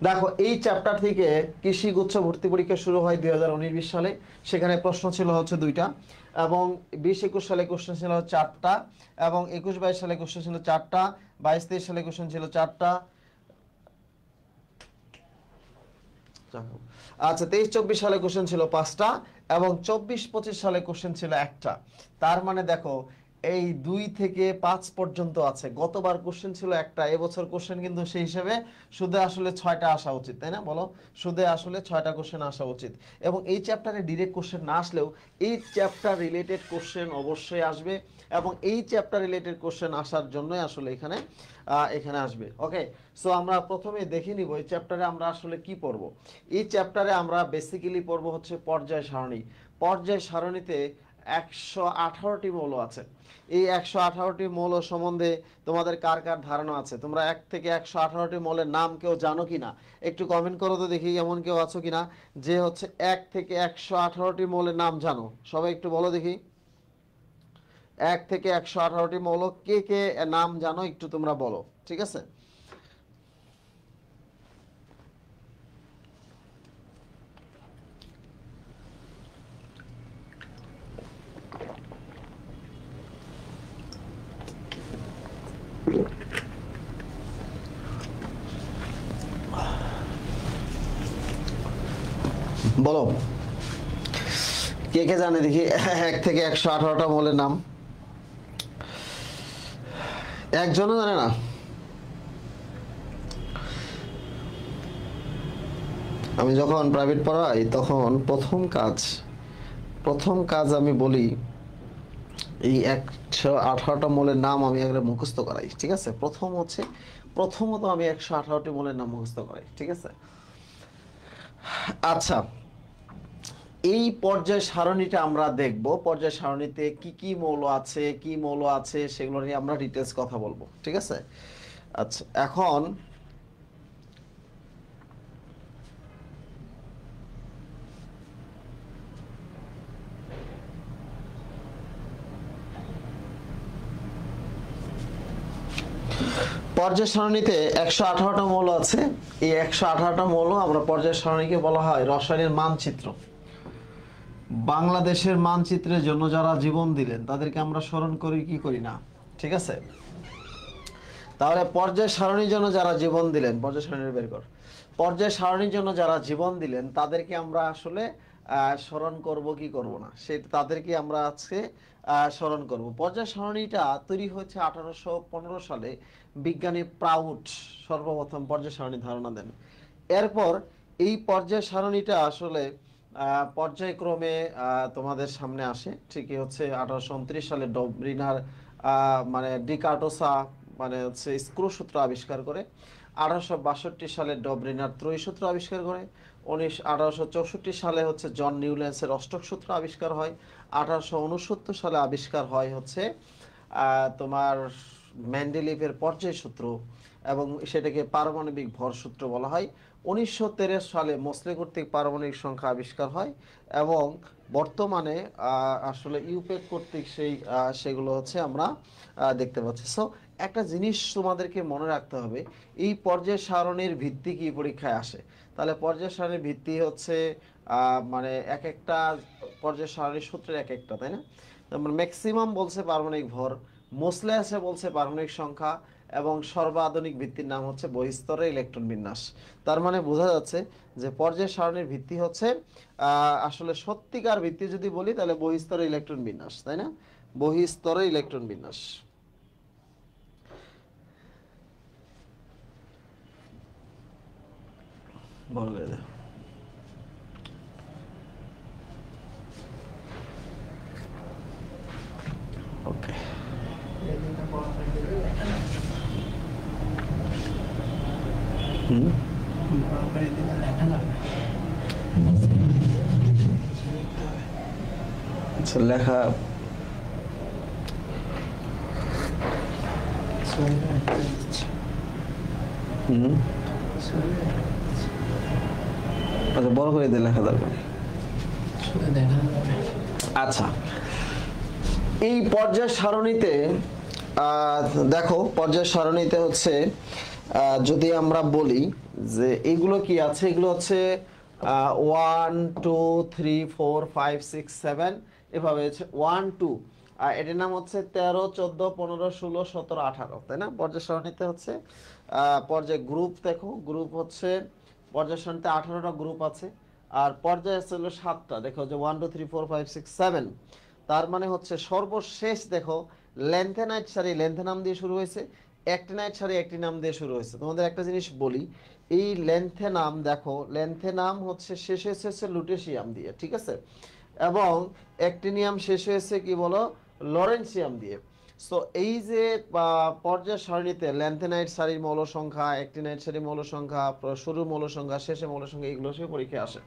দেখো এই চ্যাপ্টার থেকে কৃষি গুচ্ছ ভর্তি পরীক্ষা শুরু হয় 2019-20 সালে। সেখানে প্রশ্ন ছিল হচ্ছে 2টা, এবং 20-21 সালে কোশ্চেন ছিল 4টা, এবং 21-22 সালে কোশ্চেন ছিল 4টা, 22-23 সালে কোশ্চেন ছিল 4টা। আচ্ছা, 23-24 সালে কোশ্চেন ছিল 5টা, এবং 24-25 সালে কোশ্চেন ছিল 1টা। তার মানে দেখো এই 2 থেকে 5 পর্যন্ত আছে। গতবার কোশ্চেন ছিল 1টা, এবছর কোশ্চেন কিন্তু সেই হিসেবে সুদে আসলে 6টা আসা উচিত, তাই না? বলো, সুদে আসলে 6টা কোশ্চেন আসা উচিত। এবং এই চ্যাপ্টারে ডিরেক্ট কোশ্চেন না আসলেও এই চ্যাপ্টার রিলেটেড কোশ্চেন অবশ্যই আসবে, এবং এই চ্যাপ্টার রিলেটেড কোশ্চেন আসার জন্যই আসলে এখানে আসবে। ওকে, সো আমরা প্রথমে দেখে নিব এই চ্যাপ্টারে আমরা আসলে কি পড়ব। এই চ্যাপ্টারে আমরা বেসিক্যালি পড়ব হচ্ছে পর্যায় সারণী। পর্যায় সারণীতে 118টি মৌল আছে। এই 118টি মৌল সম্বন্ধে তোমাদের কার কার ধারণা আছে? তোমরা 1 থেকে 118টি মৌলের নাম কেউ জানো কিনা? একটু কমেন্ট করো তো দেখি, এমন কেউ আছো কিনা যে হচ্ছে 1 থেকে 118টি মৌলের নাম জানো? সবাই একটু বলো দেখি, 1 থেকে 118টি মৌল কে কে নাম জানো একটু তোমরা বলো, ঠিক আছে? বলো কে কে জানে দেখি 1 থেকে 118টা মৌলের নাম। একজনও জানে না? আমি যখন প্রাইভেট পড়াই তখন প্রথম কাজ আমি বলি এই 118টা মৌলের নাম আমি একবারে মুখস্থ করাই, ঠিক আছে? প্রথমত আমি 118টি মৌলের নাম মুখস্থ করাই, ঠিক আছে? আচ্ছা, এই পর্যায় সারণীটা আমরা দেখব। পর্যায় সারণীতে কি মৌল আছে সেগুলো নিয়ে আমরা ডিটেলস কথা বলবো, ঠিক আছে? আচ্ছা, এখন পর্যায় সারণীতে 118টা মৌল আছে। এই 118টা মৌল আমরা পর্যায় সারণীকে বলা হয় রসায়নের মানচিত্র। বাংলাদেশের মানচিত্রের জন্য যারা জীবন দিলেন তাদেরকে আমরা স্মরণ করি কি করি না, ঠিক আছে? তাহলে পর্যায় সারণীর জন্য যারা জীবন দিলেন, পর্যায় সারণী বের কর। পর্যায় সারণীর জন্য যারা জীবন দিলেন তাদেরকে আমরা আসলে স্মরণ করব কি করব না, সেটা তাদেরকে আমরা আজকে স্মরণ করব। পর্যায় সারণীটা তৈরি হয়েছে 1815 সালে। বিজ্ঞানী প্রাউড সর্বপ্রথম পর্যায় সারণী ধারণা দেন। এরপর এই পর্যায় সারণীটা আসলে পর্যায়ক্রমে তোমাদের সামনে আসে। ঠিকই হচ্ছে 1829 সালে ডবরিনার মানে ডিকার্টোসা মানে হচ্ছে স্ক্রু সূত্র আবিষ্কার করে। 1862 সালে ডবরিনার ত্রয়ী সূত্র আবিষ্কার করে। 1864 সালে হচ্ছে জন নিউল্যান্সের অষ্টক সূত্র আবিষ্কার হয়। 1869 সালে আবিষ্কার হয় হচ্ছে তোমার মেন্ডেলিভের পর্যায় সূত্র, এবং সেটাকে পারমাণবিক ভর সূত্র বলা হয়। 1913 সালে মোসলে কর্তৃক পারমাণবিক সংখ্যা আবিষ্কার হয়, এবং বর্তমানে আসলে ইউপেক কর্তৃক সেগুলো হচ্ছে আমরা দেখতে পাচ্ছি। সো একটা জিনিস তোমাদেরকে মনে রাখতে হবে, এই পর্যায় সারণীর ভিত্তি কি পরীক্ষায় আসে। তাহলে পর্যায় সারণীর ভিত্তি হচ্ছে মানে এক একটা পর্যায় সারণীর সূত্রের এক একটা, তাই না? তারপর ম্যাক্সিমাম বলছে পারমাণবিক ভর, মোসলে আছে বলছে পারমাণবিক সংখ্যা, এবং সর্বাধুনিক ভিত্তির নাম হচ্ছে বহিস্তরের ইলেকট্রন বিন্যাস। তার মানে বোঝা যাচ্ছে যে পর্যায় সারণীর ভিত্তি হচ্ছে আসলে সত্যিকার ভিত্তি যদি বলি তাহলে বহিস্তরের ইলেকট্রন বিন্যাস, তাই না? বহিস্তরের ইলেকট্রন বিন্যাস। বলবে ওকে, লেখা আচ্ছা, বড় করে দিয়ে লেখা দরকার। আচ্ছা, এই পর্যায় সারণীতে দেখো পর্যায় সারণীতে হচ্ছে যদি আমরা বলি যে এগুলো কি আছে, এগুলো হচ্ছে 1 2 3 4 5 6 7, এভাবে হচ্ছে 1 2, আর এটার নাম হচ্ছে 13 14 15 16 17 18, তাই না? পর্যায় সারণীতে হচ্ছে পর্যায় গ্রুপ, দেখো গ্রুপ হচ্ছে পর্যায় সারণীতে 18টা গ্রুপ আছে, আর পর্যায় আছে হলো 7টা, দেখো যে 1 2 3 4 5 6 7। তার মানে হচ্ছে সর্বশেষ দেখো লেন্থেনাইট সারি লেন্থেনাম দিয়ে শুরু হয়েছে, অ্যাক্টিনাইট সারি অ্যাক্টিনাম দিয়ে শুরু হয়েছে। তোমাদের একটা জিনিস বলি, এই লেন্থেনাম দেখো, লেন্থেনাম হচ্ছে শেষ হয়েছে লুটেশিয়াম দিয়ে, ঠিক আছে, এবং অ্যাক্টিনিয়াম শেষ হয়েছে কি বলো, লরেন্সিয়াম দিয়ে। সো এই যে পর্যায় সারণীতে ল্যান্থেনাইট সারির মৌল সংখ্যা, অ্যাক্টিনাইট সারির মৌল সংখ্যা, শুরুর মৌল সংখ্যা, শেষে মৌল সংখ্যা, এগুলো সে পরীক্ষায় আসে।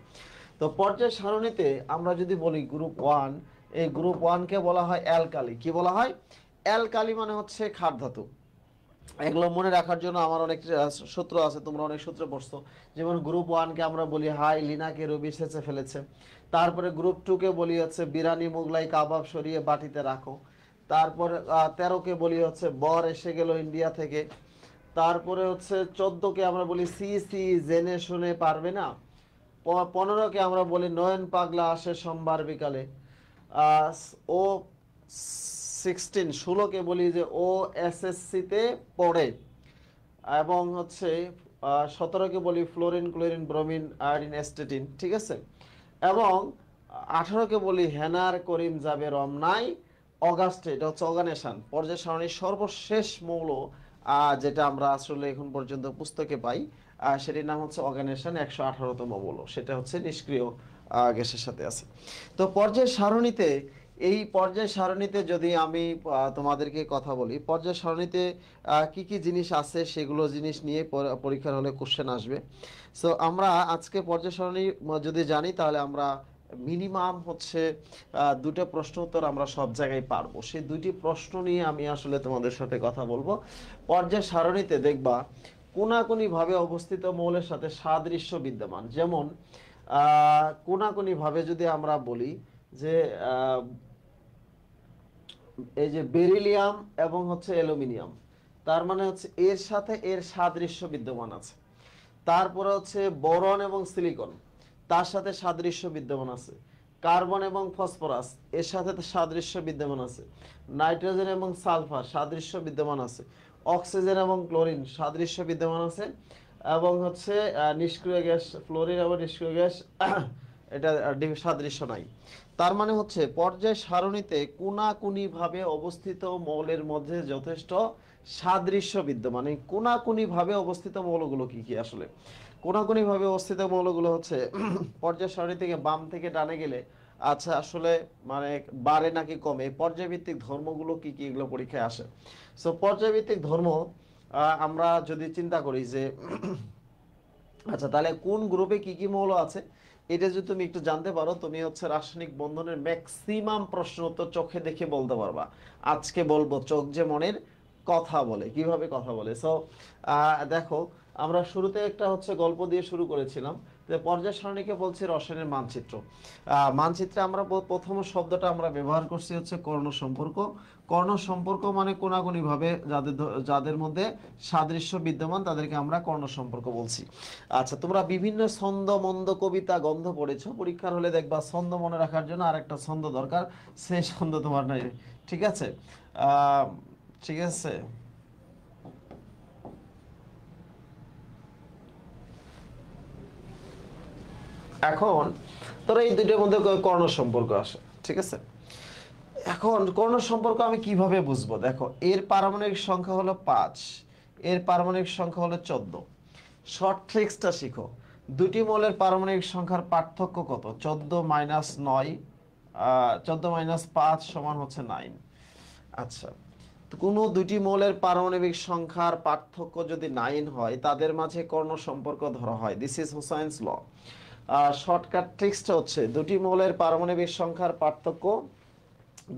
তো পর্যায় সারণীতে আমরা যদি বলি গ্রুপ 1, এই গ্রুপ 1 কে বলা হয় অ্যালকালি। কি বলা হয়? অ্যালকালি মানে হচ্ছে ক্ষার ধাতু। এগুলো মনে রাখার জন্য আমার অনেক সূত্র আছে, তোমরা অনেক সূত্র পড়ছো। যেমন গ্রুপ 1 কে আমরা বলি হাই লিনাকে রবি সেচে ফেলেছে। তারপরে গ্রুপ 2 কে বলি হচ্ছে বিরানি মোগলাই কাবাব সরিয়ে বাটিতে রাখো। তারপরে 13 কে বলি হচ্ছে বর এসে গেল ইন্ডিয়া থেকে। তারপরে হচ্ছে 14 কে আমরা বলি সি সি জেনে শুনে পারবে না। 15 কে আমরা বলি নয়ন পাগলা আসে সোমবার বিকালে। ও 16 কে বলি যে ও এসএসসিতে পড়ে। এবং হচ্ছে 17কে বলি ফ্লোরিন ক্লোরিন ব্রোমিন আয়োডিন অ্যাস্টেটিন, ঠিক আছে। এবং 18কে বলি হেনার করিম যাবে রমনায় অগাস্টে, এটা হচ্ছে অর্গানেশন। পর্যায় সারণীর সর্বশেষ মৌল যেটা আমরা আসলে এখন পর্যন্ত পুস্তকে পাই, সেটির নাম হচ্ছে অর্গানেশন, 118তম মৌল, সেটা হচ্ছে নিষ্ক্রিয় গ্যাসের সাথে আছে। তো পর্যায় সারণীতে, এই পর্যায় সারণীতে যদি আমি তোমাদেরকে কথা বলি, পর্যায় সারণীতে কি কি জিনিস আছে সেগুলো জিনিস নিয়ে পরীক্ষার হলে কোশ্চেন আসবে। সো আমরা আজকে পর্যায় সারণী যদি জানি, তাহলে আমরা মিনিমাম হচ্ছে দুটো প্রশ্ন উত্তর আমরা সব জায়গায় পারবো। সেই দুইটি প্রশ্ন নিয়ে আমি আসলে তোমাদের সাথে কথা বলবো। পর্যায় সারণীতে দেখবা কোনাকুনি ভাবে অবস্থিত মৌলের সাথে সাদৃশ্য বিদ্যমান। যেমন কোনাকুনি ভাবে যদি আমরা বলি যে এই যে বেরিলিয়াম এবং হচ্ছে অ্যালুমিনিয়াম, তার মানে হচ্ছে এর সাথে এর সাদৃশ্য বিদ্যমান আছে। তারপরে হচ্ছে বোরন এবং সিলিকন, তার সাথে সাদৃশ্য বিদ্যমান আছে। কার্বন এবং ফসফরাস, এর সাথে সাদৃশ্য বিদ্যমান আছে। নাইট্রোজেন এবং সালফার, সাদৃশ্য বিদ্যমান আছে। অক্সিজেন এবং ক্লোরিন, সাদৃশ্য বিদ্যমান আছে। এবং হচ্ছে নিষ্ক্রিয় গ্যাস ফ্লোরিন এবং নিষ্ক্রিয় গ্যাস এটা সাদৃশ্য নাই। তার মানে হচ্ছে পর্যায় সারণীতে কোনাকুনি ভাবে অবস্থিত মৌলের মধ্যে যথেষ্ট সাদৃশ্য বিদ্যমান। এই কোনাকুনি ভাবে অবস্থিত মৌলগুলো কি কি? আসলে কোনাকুনি ভাবে অবস্থিত মৌলগুলো হচ্ছে পর্যায় সারণী থেকে বাম থেকে ডানে গেলে, আচ্ছা আসলে মানে বাড়ে নাকি কমে, পর্যায়ভিত্তিক ধর্মগুলো কি কি, এগুলো পরীক্ষায় আসে। সো পর্যায়ভিত্তিক ধর্ম আমরা যদি চিন্তা করি যে আচ্ছা তাহলে কোন গ্রুপে কি কি মৌল আছে, এটা যদি তুমি একটু জানতে পারো, তুমি হচ্ছে রাসায়নিক বন্ধনের ম্যাক্সিমাম প্রশ্ন উত্তর চোখে দেখে বলতে পারবা। আজকে বলবো চোখ যে মনের কথা বলে, কিভাবে কথা বলে। সো দেখো, আমরা শুরুতে একটা হচ্ছে গল্প দিয়ে শুরু করেছিলাম যে পর্যায় সারণীকে বলছি রসায়নের মানচিত্র। মানচিত্রে আমরা প্রথম শব্দটা আমরা ব্যবহার করছি হচ্ছে কর্ণ সম্পর্ক। কর্ণ সম্পর্ক মানে কোনাকুনি ভাবে যাদের মধ্যে সাদৃশ্য বিদ্যমান, তাদেরকে আমরা কর্ণ সম্পর্ক বলছি। আচ্ছা, তোমরা বিভিন্ন ছন্দ মন্দ কবিতা গন্ধ পড়েছো, পরীক্ষার হলে দেখবা ছন্দ মনে রাখার জন্য আরেকটা ছন্দ দরকার, সেই ছন্দ তোমার নাই, ঠিক আছে? ঠিক আছে, এখন তোরা এই দুইটার মধ্যে কর্ণ সম্পর্ক আসে, ঠিক আছে? এখন কর্ণ সম্পর্ক আমি কিভাবে বুঝবো? দেখো, এর পারমাণবিক সংখ্যা হলো 5, এর পারমাণবিক সংখ্যা হলো 14। শর্ট ট্রিক্সটা শিখো। দুটি মৌলের পারমাণবিক সংখ্যার পার্থক্য কত? 14 - 9, 14 - 5 সমান হচ্ছে 9। আচ্ছা, তো কোনো দুটি মৌলের পারমাণবিক সংখ্যার পার্থক্য যদি 9 হয়, তাদের মাঝে কর্ণ সম্পর্ক ধরা হয়। This is Hussain's law. Shortcut ট্রিক্সটা হচ্ছে দুটি মৌলের পারমাণবিক সংখ্যার পার্থক্য,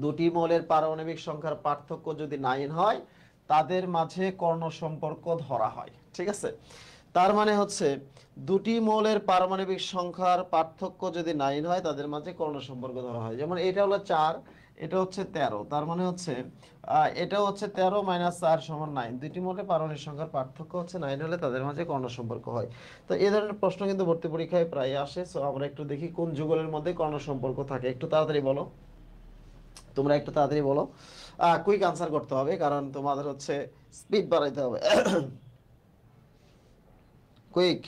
দুটি মৌলের পারমাণবিক সংখ্যার পার্থক্য যদি 9 হয়, তাদের মাঝে কর্ণ সম্পর্ক ধরা হয়, ঠিক আছে? তার মানে হচ্ছে দুটি মৌলের পারমাণবিক সংখ্যার পার্থক্য যদি 9 হয়, তাদের মাঝে কর্ণ সম্পর্ক ধরা হয়। যেমন এটা হলো 4, এটা হচ্ছে 13, তার মানে হচ্ছে এটা হচ্ছে 13 - 4 = 9। দুইটি মৌলে পারমাণবিক সংখ্যার পার্থক্য হচ্ছে 9 হলে তাদের মাঝে কর্ণ সম্পর্ক হয়। তো এই ধরনের প্রশ্ন কিন্তু ভর্তি পরীক্ষায় প্রায় আসে। সো আমরা একটু দেখি কোন যুগলের মধ্যে কর্ণ সম্পর্ক থাকে। একটু তাড়াতাড়ি বলো, তোমরা একটু তাড়াতাড়ি বলো, কুইক আনসার করতে হবে কারণ তোমাদের হচ্ছে স্পিড বাড়াইতে হবে। কুইক।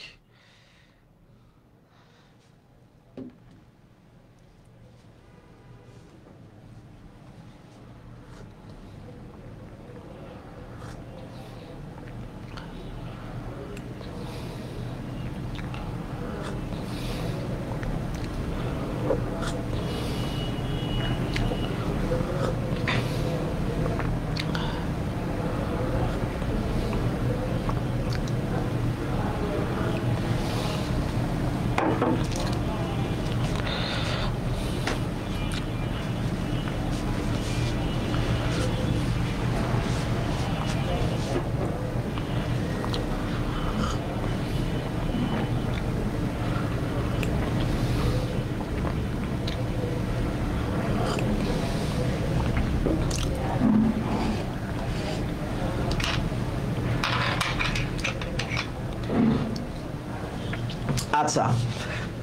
আচ্ছা,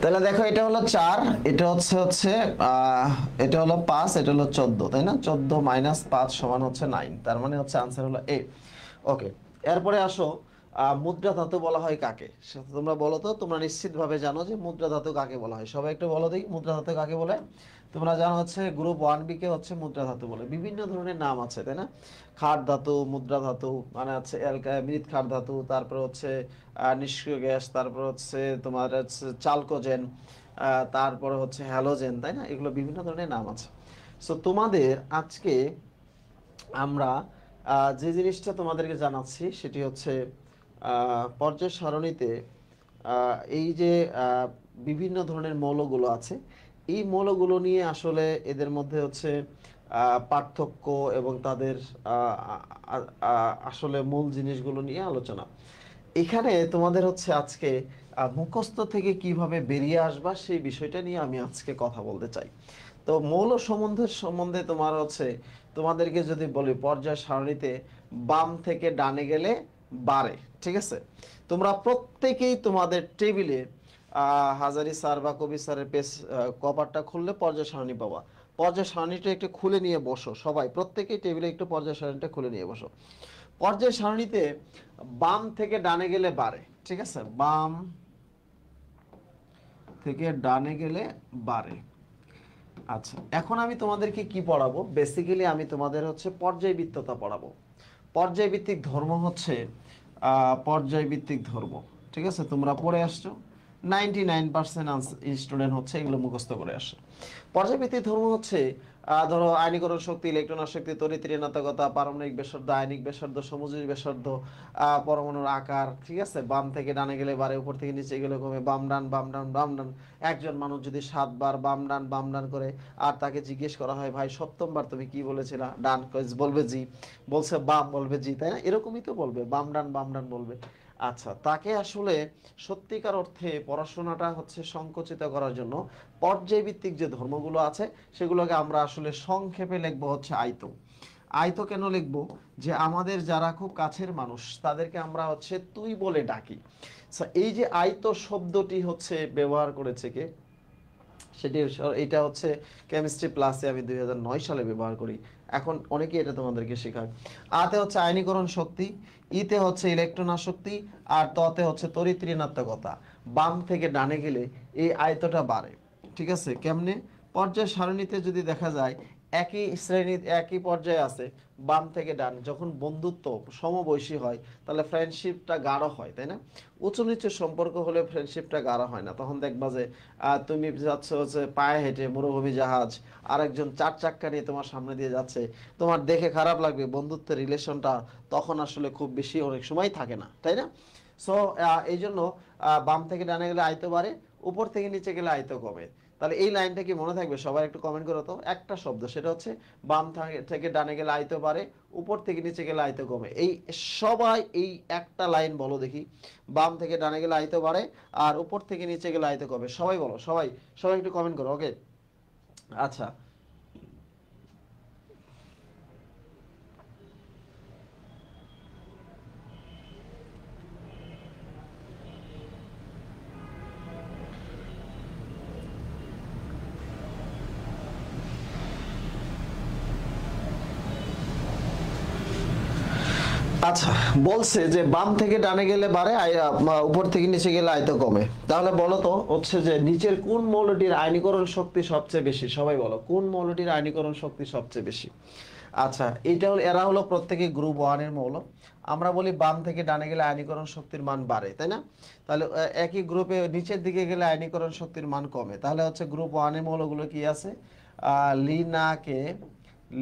তাহলে দেখো এটা হলো 4, এটা হচ্ছে এটা হলো 5, এটা হলো 14, তাই না? 14 - 5 = হচ্ছে 9, তার মানে হচ্ছে আনসার হলো এ। ওকে, এরপরে আসো, মুদ্রা ধাতু বলা হয় কাকে? সেটা তোমরা বলো তো, তোমরা নিশ্চিতভাবে জানো যে মুদ্রা ধাতু কাকে বলা হয়। সবাই একটু বলো দেখি মুদ্রা ধাতু কাকে বলে। তোমরা জানো হচ্ছে গ্রুপ 1B কে হচ্ছে মুদ্রা ধাতু বলে। বিভিন্ন ধরনের নাম আছে, তাই না? ক্ষার ধাতু, মুদ্রা ধাতু, মানে হচ্ছে মৃৎ ক্ষার ধাতু, তারপর হচ্ছে নিষ্ক্রিয় গ্যাস, তারপর হচ্ছে তোমার হচ্ছে চালকোজেন, তারপরে হচ্ছে হ্যালোজেন, তাই না? এগুলো বিভিন্ন ধরনের নাম আছে। সো তোমাদের আজকে আমরা যে জিনিসটা তোমাদেরকে জানাচ্ছি সেটি হচ্ছে পর্যায় সারণীতে এই যে বিভিন্ন ধরনের মৌলগুলো আছে, এই মৌলগুলো নিয়ে আসলে এদের মধ্যে হচ্ছে পার্থক্য এবং তাদের আসলে মূল জিনিসগুলো নিয়ে আলোচনা। এখানে তোমাদের হচ্ছে আজকে মুখস্থ থেকে কিভাবে বেরিয়ে আসবা সেই বিষয়টা নিয়ে আমি আজকে কথা বলতে চাই। তো মৌল সম্বন্ধে তোমার হচ্ছে তোমাদেরকে যদি বলি পর্যায় সারণীতে বাম থেকে ডানে গেলে বাড়ে, ঠিক আছে? তোমরা প্রত্যেকেই তোমাদের টেবিলে হাজারি স্যার বা কবি স্যারের পেজ কভারটা খুললে পর্যায় সারণী পাবা। পর্যায় সারণীটা একটু খুলে নিয়ে বসো, সবাই প্রত্যেকেই টেবিলে একটু পর্যায় সারণীটা খুলে নিয়ে বসো। পর্যায় সারণীতে বাম থেকে ডানে গেলে বাড়ে, ঠিক আছে? বাম থেকে ডানে গেলে বাড়ে। আচ্ছা, এখন আমি তোমাদেরকে কি পড়াবো? বেসিক্যালি আমি তোমাদের হচ্ছে পর্যায়বৃত্ততা পড়াবো। পর্যায়ভিত্তিক ধর্ম হচ্ছে পর্যায়ভিত্তিক ধর্ম, ঠিক আছে? তোমরা পড়ে আসছো, 99% স্টুডেন্ট হচ্ছে এগুলো মুখস্থ করে আসে। পর্যায়ভিত্তিক ধর্ম হচ্ছে ধরো আয়নীকরণ শক্তি, ইলেকট্রন আসক্তি, তড়িৎ ঋণাত্মকতা, পারমাণবিক ব্যাসার্ধ, আয়নিক ব্যাসার্ধ, সমযোজী ব্যাসার্ধ, পরমাণুর আকার, ঠিক আছে? বাম থেকে ডানে গেলে বাড়ে, উপর থেকে নিচে গেলে কমে, বাম ডান বাম ডান বাম ডান। একজন মানুষ যদি 7 বার বাম ডান করে আর তাকে জিজ্ঞেস করা হয় ভাই সপ্তমবার তুমি কি বলেছিলা? ডান, বলবে জি। বলছে বাম, বলবে জি, তাই না? এরকমই তো বলবে, বাম ডান বলবে। আচ্ছা, তাকে আসলে সত্যিকার অর্থে পড়াশোনাটা হচ্ছে সংকুচিত করার জন্য পর্যায়ভিত্তিক যে ধর্মগুলো আছে সেগুলোকে আমরা আসলে সংক্ষেপে লিখবো হচ্ছে আয়ত। আয়ত কেন লিখবো? যে আমাদের যারা খুব কাছের মানুষ তাদেরকে আমরা হচ্ছে তুই বলে ডাকি। এই যে আয়ত শব্দটি হচ্ছে ব্যবহার করেছে কে? সেটি এটা হচ্ছে কেমিস্ট্রি প্লাসে আমি 2009 সালে ব্যবহার করি। এখন অনেকেই এটা তোমাদেরকে শেখায়। আতে হচ্ছে আয়নীকরণ শক্তি, ইতে হচ্ছে ইলেকট্রন আসক্তি, আর ততে হচ্ছে তড়িৎ ঋণাত্মকতা। বাম থেকে ডানে গেলে এই আয়তটা বাড়ে, ঠিক আছে? কেমনে? পর্যায় সারণীতে যদি দেখা যায় একই শ্রেণী একই পর্যায়ে আছে, বাম থেকে ডান, যখন বন্ধুত্ব সমবয়সী হয় তাহলে ফ্রেন্ডশিপটা গাঢ় হয়, তাই না? উঁচু নিচু সম্পর্ক হলে ফ্রেন্ডশিপটা গাঢ় হয় না। তখন দেখবা যে তুমি যাচ্ছ হচ্ছে পায়ে হেঁটে মরুভূমি জাহাজ, আরেকজন 4 চাক্কা নিয়ে তোমার সামনে দিয়ে যাচ্ছে, তোমার দেখে খারাপ লাগবে, বন্ধুত্বের রিলেশনটা তখন আসলে খুব বেশি অনেক সময় থাকে না, তাই না? সো এই জন্য বাম থেকে ডানে গেলে আয়ত বাড়ে, উপর থেকে নিচে গেলে আয়ত কমে। তাহলে এই লাইনটা কি মনে থাকবে? সবাই একটু কমেন্ট করো তো। একটা শব্দ, সেটা হচ্ছে বাম থেকে ডানে গেলে আয়ত বাড়ে, উপর থেকে নিচে গেলে আয়ত কমে। এই সবাই এই একটা লাইন বলো দেখি। বাম থেকে ডানে গেলে আয়ত বাড়ে আর উপর থেকে নিচে গেলে আয়ত কমে। সবাই বলো, সবাই সবাই একটু কমেন্ট করো। ওকে, আচ্ছা। আচ্ছা, বলছে যে বাম থেকে ডানে গেলে বাড়ে, উপর থেকে নিচে গেলে আয়ত কমে। তাহলে বলো তো হচ্ছে যে নিচের কোন মৌলটির আয়নীকরণ শক্তি সবচেয়ে বেশি? সবাই বলো, কোন মৌলটির আয়নীকরণ শক্তি সবচেয়ে বেশি? আচ্ছা, এইটা হলো, এরা হলো প্রত্যেকে গ্রুপ 1 এর মৌল। আমরা বলি বাম থেকে ডানে গেলে আয়নীকরণ শক্তির মান বাড়ে, তাই না? তাহলে একই গ্রুপে নিচের দিকে গেলে আয়নীকরণ শক্তির মান কমে। তাহলে হচ্ছে গ্রুপ 1 এর মৌলগুলো কি আছে? লিনাকে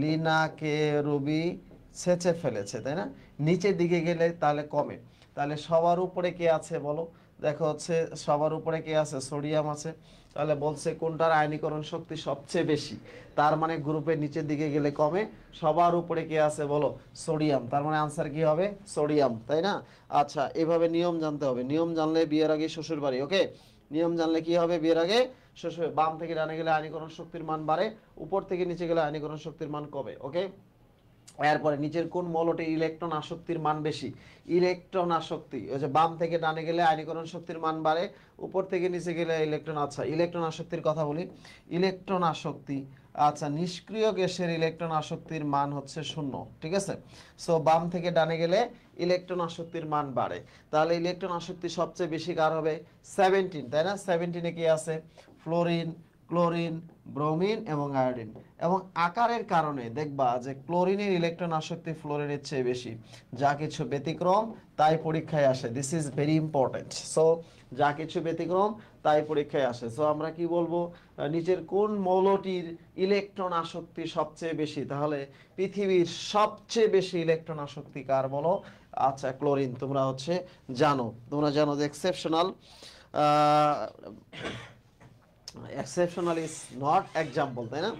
লিনাকে রবি ছেঁচে ফেলেছে, তাই না? নিচের দিকে গেলে তাহলে কমে। তাহলে সবার উপরে কে আছে বলো? দেখো হচ্ছে সবার উপরে কে আছে? সোডিয়াম আছে। তাহলে বলছে কোনটার আয়নীকরণ শক্তি সবচেয়ে বেশি, তার মানে গ্রুপের নিচের দিকে গেলে কমে। সবার উপরে কে আছে বলো? সোডিয়াম। তার মানে আনসার কি হবে? সোডিয়াম, তাই না? আচ্ছা, এভাবে নিয়ম জানতে হবে। নিয়ম জানলে বিয়ের আগে শ্বশুর বাড়ি। ওকে, নিয়ম জানলে কি হবে? বিয়ের আগে শ্বশুর। বাম থেকে ডানে গেলে আয়নীকরণ শক্তির মান বাড়ে, উপর থেকে নিচে গেলে আয়নীকরণ শক্তির মান কমে। ওকে, এরপরে নিচের কোন মৌলটির ইলেকট্রন আসক্তির মান বেশি? ইলেকট্রন আসক্তি, ওই যে বাম থেকে ডানে গেলে আয়নীকরণ শক্তির মান বাড়ে, উপর থেকে নিচে গেলে ইলেকট্রন। আচ্ছা, ইলেকট্রন আসক্তির কথা বলি। ইলেকট্রন আসক্তি, আচ্ছা, নিষ্ক্রিয় গ্যাসের ইলেকট্রন আসক্তির মান হচ্ছে 0, ঠিক আছে? সো বাম থেকে ডানে গেলে ইলেকট্রন আসক্তির মান বাড়ে। তাহলে ইলেকট্রন আসক্তি সবচেয়ে বেশি কার হবে? 17, তাই না? 17-এ কি আছে? ফ্লোরিন, ক্লোরিন, ব্রোমিন এবং আয়োডিন। এবং আকারের কারণে দেখবা যে ক্লোরিনের ইলেকট্রন আসক্তি ফ্লোরিনের চেয়ে বেশি। যা কিছু ব্যতিক্রম তাই পরীক্ষায় আসে। This is very important. So যা কিছু ব্যতিক্রম তাই পরীক্ষায় আসে। সো আমরা কি বলবো? নিচের কোন মৌলটির ইলেকট্রন আসক্তি সবচেয়ে বেশি? তাহলে পৃথিবীর সবচেয়ে বেশি ইলেকট্রন আসক্তি কার বলো? আচ্ছা, ক্লোরিন। তোমরা হচ্ছে তোমরা জানো যে exceptional, exceptional is not example, তাই না?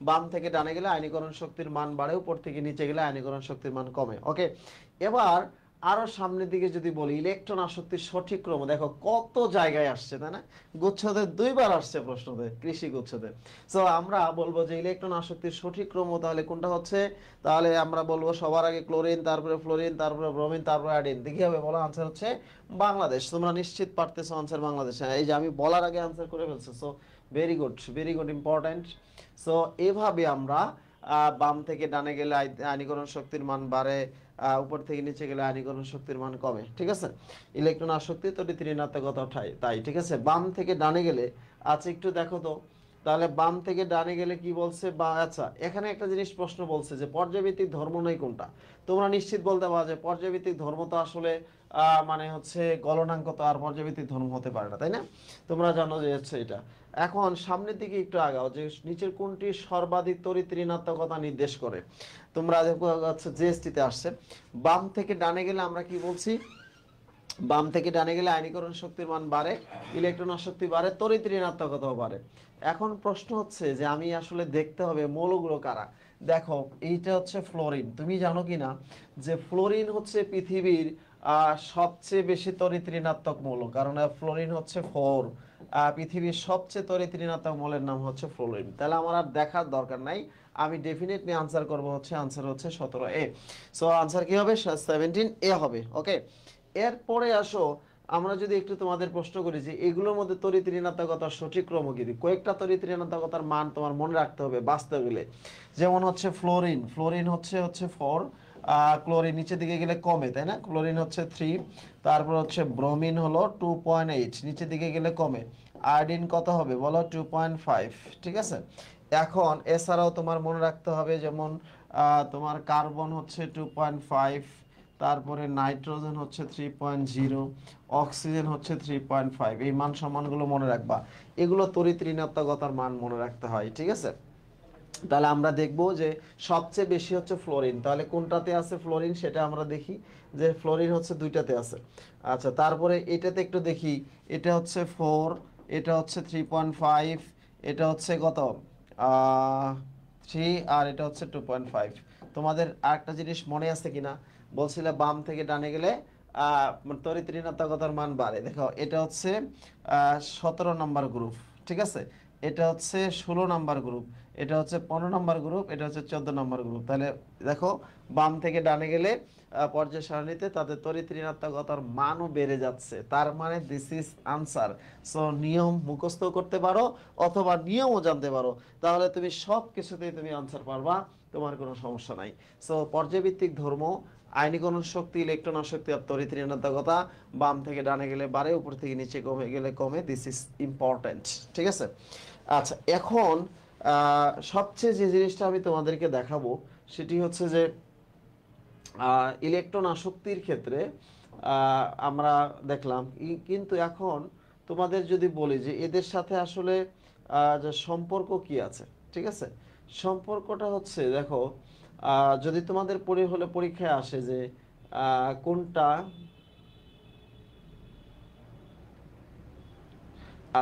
বাম থেকে ডানে গেলে আয়নীকরণ শক্তির মান বাড়ে, উপর থেকে নিচে গেলে আয়নীকরণ শক্তির মান কমে। ওকে, এবার আরো সামনের দিকে যদি বলি ইলেকট্রন আসক্তির সঠিক ক্রম, দেখো কত জায়গায় আসছে, তাই না? গুচ্ছতে 2বার আসছে প্রশ্নতে, কৃষি গুচ্ছতে। সো আমরা বলবো যে ইলেকট্রন আসক্তির সঠিক ক্রম তাহলে কোনটা হচ্ছে? তাহলে আমরা বলবো সবার আগে ক্লোরিন, তারপরে ফ্লোরিন, তারপরে ব্রোমিন, তারপরে আয়োডিন। দেখি হবে বলো, আনসার হচ্ছে বাংলাদেশ। তোমরা নিশ্চিত পারতেছো আনসার বাংলাদেশ? এই যে আমি বলার আগে আনসার করে ফেলছো। So very good, very good, important. So এভাবে আমরা বাম থেকে ডানে গেলে আয়নীকরণ শক্তির মান বাড়ে, উপর থেকে নিচে গেলে আয়নীকরণ শক্তির মান কমে, ঠিক আছে? ইলেকট্রন আসক্তি তড়িৎ ঋণাত্মকতা তাই, ঠিক আছে? বাম থেকে ডানে গেলে, আচ্ছা একটু দেখো তো, তাহলে বাম থেকে ডানে গেলে কি বলছে? আচ্ছা, এখানে একটা জিনিস প্রশ্ন বলছে যে পর্যায়ভিত্তিক ধর্ম নয় কোনটা? তোমরা নিশ্চিত বলতে পারো যে পর্যায়ভিত্তিক ধর্ম তো আসলে মানে হচ্ছে গলনাঙ্ক, তো আর পর্যায়ভিত্তিক ধর্ম হতে পারে না, তাই না? তোমরা জানো যে হচ্ছে এটা। এখন সামনের দিকে একটু আগাও, যে নিচের কোনটি সর্বাধিক তড়িৎ ঋণাত্মকতা নির্দেশ করে? তোমরা হচ্ছে জিএসটিতে আসছে। বাম থেকে ডানে গেলে আমরা কি বলছি? বাম থেকে ডানে গেলে আয়নীকরণ শক্তির মান বাড়ে, ইলেকট্রন আসক্তি বাড়ে, তড়িৎ ঋণাত্মকতাও বাড়ে। এখন প্রশ্ন হচ্ছে যে আমি আসলে দেখতে হবে মৌলগুলো কারা। দেখো, এইটা হচ্ছে ফ্লোরিন। তুমি জানো কিনা যে ফ্লোরিন হচ্ছে পৃথিবীর সবচেয়ে বেশি তড়িৎ ঋণাত্মক মৌল, কারণ ফ্লোরিন হচ্ছে 4। পৃথিবীর সবচেয়ে তড়িৎ ঋণাত্মক মৌলের নাম হচ্ছে ফ্লোরিন। তাহলে আমার আর দেখার দরকার নাই, আমি ডেফিনেটলি আনসার করব হচ্ছে, আনসার হচ্ছে 17A। সো আনসার কি হবে? 17A হবে। ওকে, এরপরে আসো, আমরা যদি একটু তোমাদের প্রশ্ন করি যে এগুলোর মধ্যে তড়িৎ ঋণাত্মকতার সঠিক ক্রম কি? কয়েকটা তড়িৎ ঋণাত্মকতার মান তোমার মনে রাখতে হবে বাঁচতে গেলে। যেমন হচ্ছে ফ্লোরিন, ফ্লোরিন হচ্ছে 4, ক্লোরিন নিচের দিকে গেলে কমে, তাই না? ক্লোরিন হচ্ছে 3, তারপর হচ্ছে ব্রোমিন হলো 2.8, নিচের দিকে গেলে কমে। আয়োডিন কত হবে বলো? 2.5, ঠিক আছে? এখন এছাড়াও তোমার মনে রাখতে হবে যেমন তোমার কার্বন হচ্ছে 2.5, তারপরে নাইট্রোজেন হচ্ছে 3.0, অক্সিজেন হচ্ছে 3.5। এই মান সম্মানগুলো মনে রাখবা। এগুলো তড়িৎ ঋণাত্মকতার মান মনে রাখতে হয়, ঠিক আছে? তাহলে আমরা দেখব যে সবচেয়ে বেশি হচ্ছে ফ্লোরিন। তাহলে কোনটাতে আছে ফ্লোরিন সেটা আমরা দেখি, যে ফ্লোরিন হচ্ছে 2টাতে আছে। আচ্ছা, তারপরে এটাতে একটু দেখি, এটা হচ্ছে 4, এটা হচ্ছে 3.5, এটা হচ্ছে কত 3, আর এটা হচ্ছে 2.5। তোমাদের আরেকটা জিনিস মনে আছে কিনা? বলছিলে বাম থেকে ডানে গেলে তড়িৎ ঋণাত্মকতার মান বাড়ে। দেখো, এটা হচ্ছে 17 নম্বর গ্রুপ, ঠিক আছে? এটা হচ্ছে 16 নম্বর গ্রুপ, এটা হচ্ছে 15 নম্বর গ্রুপ, এটা হচ্ছে 14 নম্বর গ্রুপ। তাহলে দেখো, বাম থেকে ডানে গেলে পর্যায় সারণীতে তাদের তড়িৎ ঋণাত্মকতার মানও বেড়ে যাচ্ছে। তার মানে দিস ইজ আনসার। সো নিয়ম মুখস্থ করতে পারো অথবা নিয়মও জানতে পারো, তাহলে তুমি সব কিছুতেই তুমি আনসার পারবা, তোমার কোনো সমস্যা নাই। সো পর্যায়ভিত্তিক ধর্ম আয়নীকরণ শক্তি, ইলেকট্রন আসক্তি আর তড়িৎ ঋণাত্মকতা বাম থেকে ডানে গেলে বাড়ে, উপর থেকে নিচে কমে গেলে কমে। দিস ইজ ইম্পর্টেন্ট, ঠিক আছে? আচ্ছা, এখন সবচেয়ে যে জিনিসটা আমি তোমাদেরকে দেখাবো সেটি হচ্ছে যে ইলেকট্রন আসক্তির ক্ষেত্রে আমরা দেখলাম, কিন্তু এখন তোমাদের যদি বলি যে এদের সাথে আসলে যে সম্পর্ক কি আছে, ঠিক আছে? সম্পর্কটা হচ্ছে দেখো, যদি তোমাদের পরীক্ষায় আসে যে কোনটা,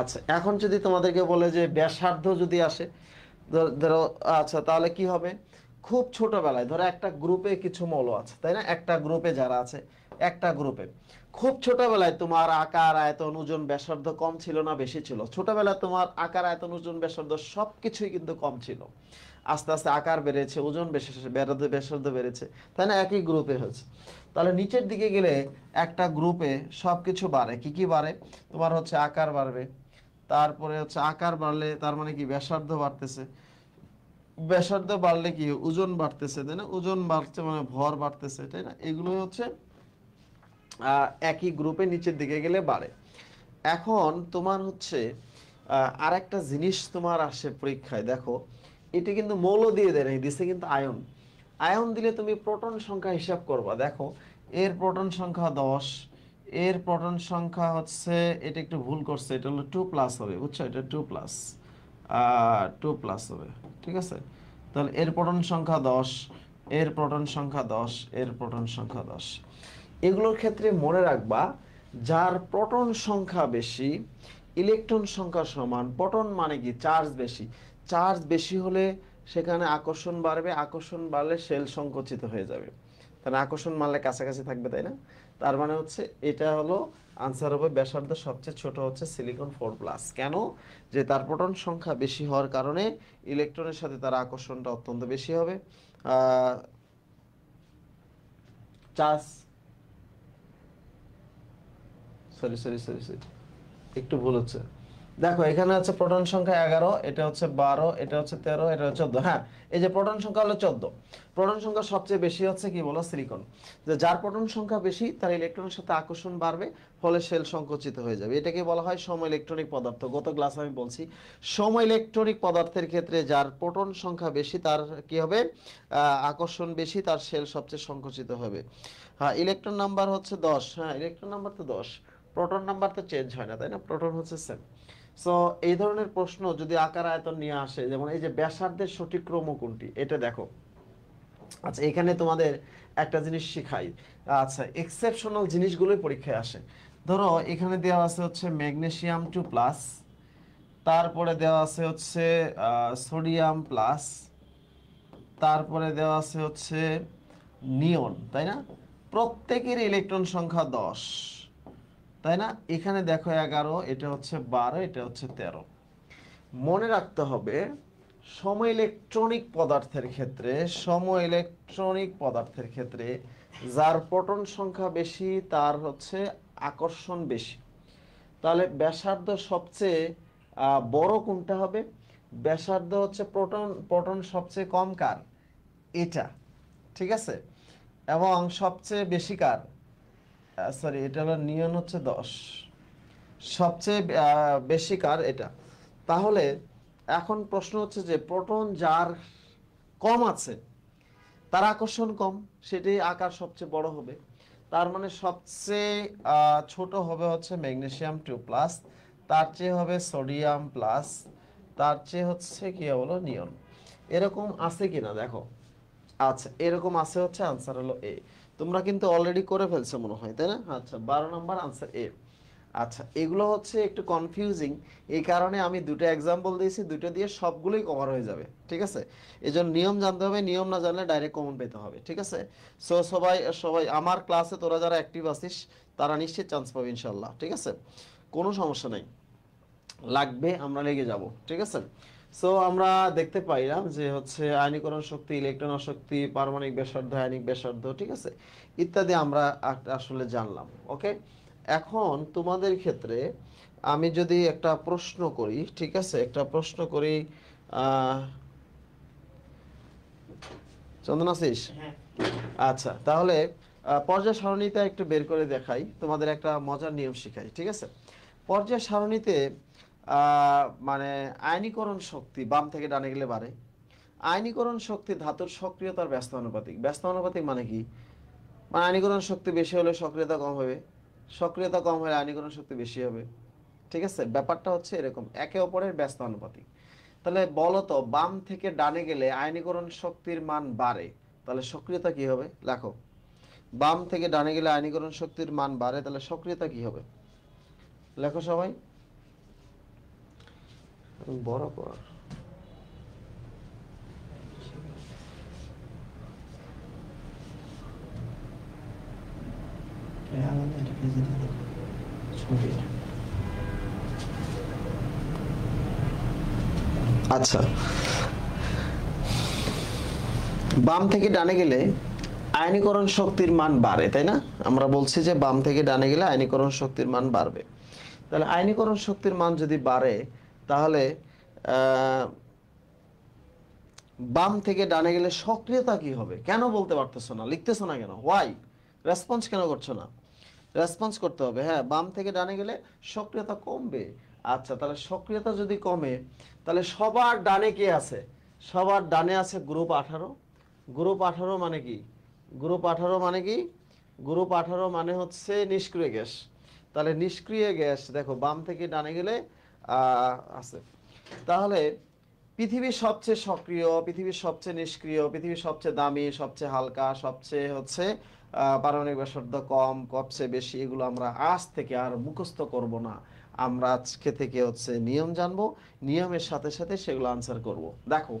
আচ্ছা এখন যদি তোমাদেরকে বলে যে ব্যাসার্ধ যদি আসে, ধরো, আচ্ছা তাহলে কি হবে? খুব ছোটবেলায় ধরো একটা গ্রুপে কিছু মৌল আছে, তাই না? একটা গ্রুপে যারা আছে, একটা গ্রুপে খুব ছোটবেলায় তোমার আকার, আয়তন, ওজন, ব্যাসার্ধ কম ছিল না বেশি ছিল? ছোটবেলায় তোমার আকার, আয়তন, ওজন, ব্যাসার্ধ সবকিছুই কিন্তু কম ছিল। আস্তে আস্তে আকার বেড়েছে, ওজন ব্যাসার্ধ বেড়েছে, তাই না? একই গ্রুপে হচ্ছে। তাহলে নিচের দিকে গেলে একটা গ্রুপে সবকিছু বাড়ে। কি কি বাড়ে? তোমার হচ্ছে আকার বাড়বে, তারপরে হচ্ছে আকার বাড়লে তার মানে কি ব্যাসার্ধ বাড়তেছে, ব্যাসার্ধ বাড়লে কি ওজন বাড়তেছে, তাই না? ওজন বাড়ছে মানে ভর বাড়তেছে, তাই না? এগুলোই হচ্ছে একই গ্রুপে নিচের দিকে গেলে বাড়ে। এখন তোমার হচ্ছে আর একটা জিনিস তোমার আসে পরীক্ষায়, দেখো এটা কিন্তু মৌল দিয়ে দেয় নাই, দিছে কিন্তু আয়ন। আয়ন দিলে তুমি প্রোটন সংখ্যা হিসাব করবা। দেখো এর প্রোটন সংখ্যা 10, এর প্রোটন সংখ্যা হচ্ছে, এটা একটু ভুল করছে, এটা হলো 2+ হবে, বুঝছো? এটা 2+ হবে, ঠিক আছে? তাহলে এর প্রোটন সংখ্যা 10, এর প্রোটন সংখ্যা 10, এর প্রোটন সংখ্যা 10। এগুলোর ক্ষেত্রে মনে রাখবা, যার প্রোটন সংখ্যা বেশি, ইলেকট্রন সংখ্যা সমান। প্রোটন মানে কি? চার্জ বেশি। চার্জ বেশি হলে সেখানে আকর্ষণ বাড়বে, আকর্ষণ বাড়লে শেল সংকুচিত হয়ে যাবে। তাহলে আকর্ষণ মারলে কাছাকাছি থাকবে, তাই না? তার মানে হচ্ছে এটা হলো আনসার হবে ব্যাসার্ধ সবচেয়ে ছোট হচ্ছে সিলিকন 4+। কেন? যে তার প্রোটন সংখ্যা বেশি হওয়ার কারণে ইলেকট্রনের সাথে তার আকর্ষণটা অত্যন্ত বেশি হবে। Charge, sorry sorry sorry sorry, একটু ভুল হচ্ছে। দেখো এখানে হচ্ছে প্রোটন সংখ্যা 11, এটা হচ্ছে 12, এটা হচ্ছে 13, এটা হচ্ছে 14। হ্যাঁ, এই যে প্রোটন সংখ্যা হলো 14। প্রোটন সংখ্যা সবচেয়ে বেশি হচ্ছে কি বলো? সিলিকন। যে যার প্রোটন সংখ্যা বেশি তার ইলেকট্রনের সাথে আকর্ষণ বাড়বে, ফলে শেল সংকুচিত হয়ে যাবে। এটাকে বলা হয় সম ইলেকট্রনিক পদার্থ। গত ক্লাসে আমি বলছি, সম ইলেকট্রনিক পদার্থের ক্ষেত্রে যার প্রোটন সংখ্যা বেশি তার কি হবে? আকর্ষণ বেশি, তার শেল সবচেয়ে সংকুচিত হবে। হ্যাঁ, ইলেকট্রন নাম্বার হচ্ছে 10। হ্যাঁ, ইলেকট্রন নাম্বার তো 10, প্রোটন নাম্বার তো চেঞ্জ হয় না, তাই না? প্রোটন হচ্ছে সেম। সো এই ধরনের প্রশ্ন যদি আকার আয়তন নিয়ে আসে, যেমন এই যে ব্যাসার্ধের সঠিক ক্রম কোনটি, এটা দেখো। আচ্ছা, এখানে তোমাদের একটা জিনিস শিখাই। আচ্ছা, এক্সেপশনাল জিনিসগুলোই পরীক্ষায় আসে। ধরো এখানে দেওয়া আছে হচ্ছে ম্যাগনেসিয়াম 2+, তারপরে দেওয়া আছে হচ্ছে সোডিয়াম প্লাস, তারপরে দেওয়া আছে হচ্ছে নিয়ন, তাই না? প্রত্যেকের ইলেকট্রন সংখ্যা 10, তাই না? এখানে দেখো 11, এটা হচ্ছে 12, এটা হচ্ছে 13। মনে রাখতে হবে, সম ইলেকট্রনিক পদার্থের ক্ষেত্রে, সম ইলেকট্রনিক পদার্থের ক্ষেত্রে যার প্রোটন সংখ্যা বেশি তার হচ্ছে আকর্ষণ বেশি। তাহলে ব্যাসার্ধ সবচেয়ে বড় কোনটা হবে? ব্যাসার্ধ হচ্ছে প্রোটন, প্রোটন সবচেয়ে কম কার? এটা, ঠিক আছে? এবং সবচেয়ে বেশি কার? সরি, এটা হলো নিয়ন হচ্ছে 10, সবচেয়ে বেশি কার? এটা। তাহলে এখন প্রশ্ন হচ্ছে যে প্রোটন যার কম আছে তার আকর্ষণ কম, সেটাই আকার সবচেয়ে বড় হবে। তার মানে সবচেয়ে ছোট হবে হচ্ছে ম্যাগনেসিয়াম 2+, তার চেয়ে হবে সোডিয়াম প্লাস, তার চেয়ে হচ্ছে কি হলো নিয়ন। এরকম আছে কিনা দেখো। আচ্ছা, এরকম আছে, হচ্ছে আনসার হলো এ। তোমরা কিন্তু অলরেডি করে ফেলছো মনে হয়, তাই না? আচ্ছা, 12 নম্বর আনসার এ। আচ্ছা, এগুলো হচ্ছে একটু কনফিউজিং, এই কারণে আমি দুটো এক্সাম্পল দিয়েছি, দুটো দিয়ে সবগুলোই কভার হয়ে যাবে, ঠিক আছে? এই জন্য নিয়ম জানতে হবে, নিয়ম না জানলে ডাইরেক্ট কমন পেতে হবে, ঠিক আছে? সো সবাই সবাই আমার ক্লাসে তোরা যারা অ্যাক্টিভ আছিস তারা নিশ্চিত চান্স পাবে ইনশাল্লাহ, ঠিক আছে? কোনো সমস্যা নেই, লাগবে, আমরা লেগে যাব, ঠিক আছে? সো আমরা দেখতে পাইলাম যে হচ্ছে আয়নীকরণ শক্তি, ইলেকট্রন শক্তি, পারমাণবিক ব্যাসার্ধ, আয়নিক ব্যাসার্ধ, ঠিক আছে, ইত্যাদি আমরা আসলে জানলাম। ওকে, এখন তোমাদের ক্ষেত্রে আমি যদি একটা প্রশ্ন করি, ঠিক আছে, একটা প্রশ্ন করি। চন্দন আছিস? আচ্ছা, তাহলে পর্যায় সারণীতে একটু বের করে দেখাই, তোমাদের একটা মজার নিয়ম শিখাই, ঠিক আছে? পর্যায় সারণীতে মানে আয়নীকরণ শক্তি বাম থেকে ডানে গেলে বাড়ে। আয়নীকরণ শক্তি ধাতুর সক্রিয়তার ব্যস্ত আনুপাতিক। ব্যস্ত আনুপাতিক মানে কি? মানে আয়নীকরণ শক্তি বেশি হলে সক্রিয়তা কম হবে, সক্রিয়তা কম হলে আয়নীকরণ শক্তি বেশি হবে। ঠিক আছে, ব্যাপারটা হচ্ছে এরকম, একে অপরের ব্যস্ত আনুপাতিক। তাহলে বলো তো, বাম থেকে ডানে গেলে আয়নীকরণ শক্তির মান বাড়ে, তাহলে সক্রিয়তা কি হবে? লেখো। বাম থেকে ডানে গেলে আয়নীকরণ শক্তির মান বাড়ে, তাহলে সক্রিয়তা কি হবে? লেখো সবাই। বড় কর। আচ্ছা, বাম থেকে ডানে গেলে আয়নীকরণ শক্তির মান বাড়ে, তাই না? আমরা বলছি যে বাম থেকে ডানে গেলে আয়নীকরণ শক্তির মান বাড়বে। তাহলে আয়নীকরণ শক্তির মান যদি বাড়ে, তাহলে বাম থেকে ডানে গেলে সক্রিয়তা কি হবে? কেন বলতে পারতেছো না? লিখতেছো না কেন? হোয়াই? রেসপন্স কেন করছো না? রেসপন্স করতে হবে। হ্যাঁ, বাম থেকে ডানে গেলে সক্রিয়তা কমবে। আচ্ছা, তাহলে সক্রিয়তা যদি কমে, তাহলে সবার ডানে কে আছে? সবার ডানে আছে গ্রুপ 18। গ্রুপ 18 মানে কি? গ্রুপ 18 মানে কি? গ্রুপ 18 মানে হচ্ছে নিষ্ক্রিয় গ্যাস। তাহলে নিষ্ক্রিয় গ্যাস দেখো বাম থেকে ডানে গেলে আছে। তাহলে পৃথিবীর সবচেয়ে সক্রিয়, পৃথিবীর সবচেয়ে নিষ্ক্রিয়, পৃথিবীর সবচেয়ে দামি, সবচেয়ে হালকা, সবচেয়ে হচ্ছে পারমাণবিক ব্যাসার্ধ কম, সবচেয়ে বেশি, এগুলো আমরা আজ থেকে আর মুখস্থ করব না। আমরা আজকে থেকে হচ্ছে নিয়ম জানবো, নিয়মের সাথে সাথে সেগুলো আনসার করব। দেখো,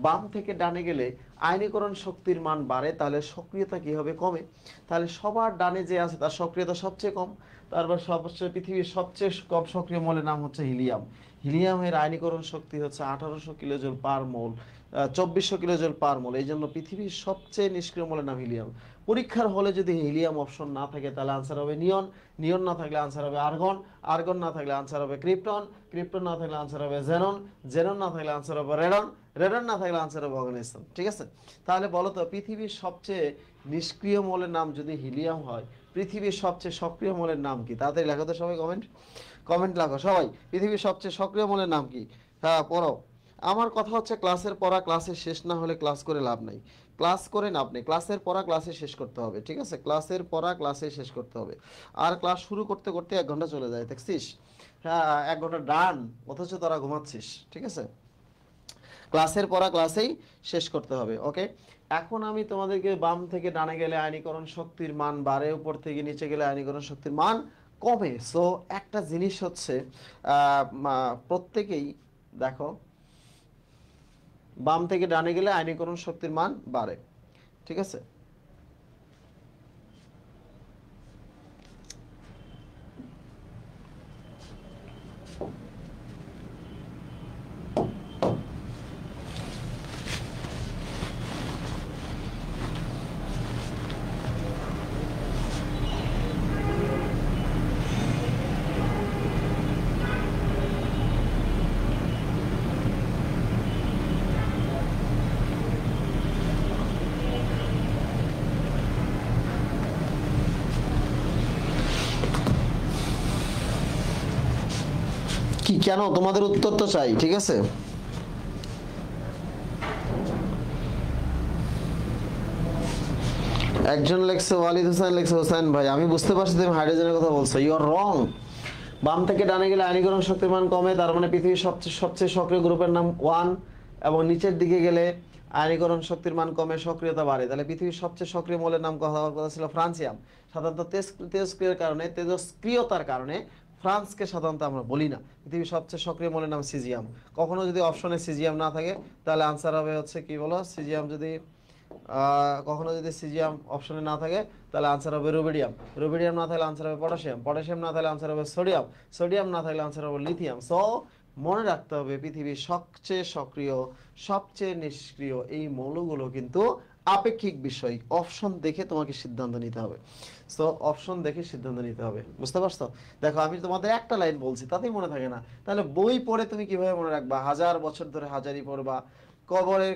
বাম থেকে ডানে গেলে আয়নীকরণ শক্তির মান বাড়ে, তাহলে সক্রিয়তা কি হবে? কমে। তাহলে সবার ডানে যে আছে তার সক্রিয়তা সবচেয়ে কম। তারপর সবচেয়ে পৃথিবীর সবচেয়ে কম সক্রিয় মৌলের নাম হচ্ছে হিলিয়াম। হিলিয়ামের আয়নীকরণ শক্তি হচ্ছে 1800 কিলোজুল পার মোল, 2400 কিলোজুল পার মোল। এই জন্য পৃথিবীর সবচেয়ে নিষ্ক্রিয় মৌলের নাম হিলিয়াম। পরীক্ষার হলে যদি হিলিয়াম অপশন না থাকে, তাহলে আনসার হবে নিয়ন। নিয়ন না থাকলে আনসার হবে আর্গন। আর্গন না থাকলে আনসার হবে ক্রিপ্টন। ক্রিপ্টন না থাকলে আনসার হবে জেনন। জেনন না থাকলে আনসার হবে রেডন। রেডন না থাকলে আনসার হবে অর্গানিজম। ঠিক আছে, তাহলে বলো তো, পৃথিবীর সবচেয়ে নিষ্ক্রিয় মৌলের নাম যদি হিলিয়াম হয়, পৃথিবীর সবচেয়ে সক্রিয় মৌলের নাম কি? তাড়াতাড়ি লেখো তো সবাই, কমেন্ট কমেন্ট লেখো সবাই। পৃথিবীর সবচেয়ে সক্রিয় মৌলের নাম কি? হ্যাঁ, পড়ো। আমার কথা হচ্ছে, ক্লাসের পড়া ক্লাসে শেষ না হলে ক্লাস করে লাভ নাই। ক্লাস করে লাভ নেই, ক্লাসের পড়া ক্লাসে শেষ করতে হবে। ঠিক আছে, ক্লাসের পড়া ক্লাসে শেষ করতে হবে। আর ক্লাস শুরু করতে করতে 1 ঘন্টা চলে যায়, দেখছিস? হ্যাঁ, 1 ঘন্টা ডান, অথচ তোরা ঘুমাচ্ছিস। ঠিক আছে, ক্লাসের পড়া ক্লাসেই শেষ করতে হবে। ওকে, এখন আমি তোমাদেরকে বাম থেকে ডানে গেলে আয়নীকরণ শক্তির মান বাড়ে, উপর থেকে নিচে গেলে আয়নীকরণ শক্তির মান কমে। সো একটা জিনিস হচ্ছে, প্রত্যেকেই দেখো, বাম থেকে ডানে গেলে আয়নীকরণ শক্তির মান বাড়ে। ঠিক আছে, কি কেন? তোমাদের উত্তর তো চাই। ঠিক আছে, একজন লেখছে ওয়ালিদ হোসেন, লেখছে হোসেন ভাই, আমি বুঝতে পারছি তুমি হাইড্রোজেনের কথা বলছো। ইউ আর রং। বাম থেকে ডানে গেলে আয়নীকরণ শক্তির মান কমে, তার মানে পৃথিবীর সবচেয়ে সবচেয়ে সক্রিয় গ্রুপের নাম 1। এবং নিচের দিকে গেলে আয়নীকরণ শক্তির মান কমে, সক্রিয়তা বাড়ে। তাহলে পৃথিবীর সবচেয়ে সক্রিয় মৌলের নাম কথা ছিল ফ্রান্সিয়াম। সাধারণত তেজস্ক্রিয়তার কারণে, তেজস্ক্রিয়তার কারণে ফ্রান্সকে সাধারণত আমরা বলি না। পৃথিবীর সবচেয়ে সক্রিয় মৌলের নাম সিজিয়াম। কখনো যদি অপশনে সিজিয়াম না থাকে, তাহলে আনসার হবে হচ্ছে কি বলো? সিজিয়াম যদি কখনো যদি সিজিয়াম অপশনে না থাকে, তাহলে আনসার হবে রুবিডিয়াম। রুবিডিয়াম না থাকলে আনসার হবে পটাশিয়াম। পটাশিয়াম না থাকলে আনসার হবে সোডিয়াম। সোডিয়াম না থাকলে আনসার হবে লিথিয়াম। সো মনে রাখতে হবে, পৃথিবীর সবচেয়ে সক্রিয়, সবচেয়ে নিষ্ক্রিয় এই মৌলগুলো কিন্তু আপেক্ষিক বিষয়। অপশন দেখে তোমাকে সিদ্ধান্ত নিতে হবে। সো অপশন দেখে সিদ্ধান্ত নিতে হবে, বুঝতে পারছো? দেখো, আমি তোমাদের একটা লাইন বলছি, তাতেই মনে থাকে না, তাহলে বই পড়ে তুমি কিভাবে মনে রাখবা? 1000 বছর ধরে হাজারি পড়বা, কবরের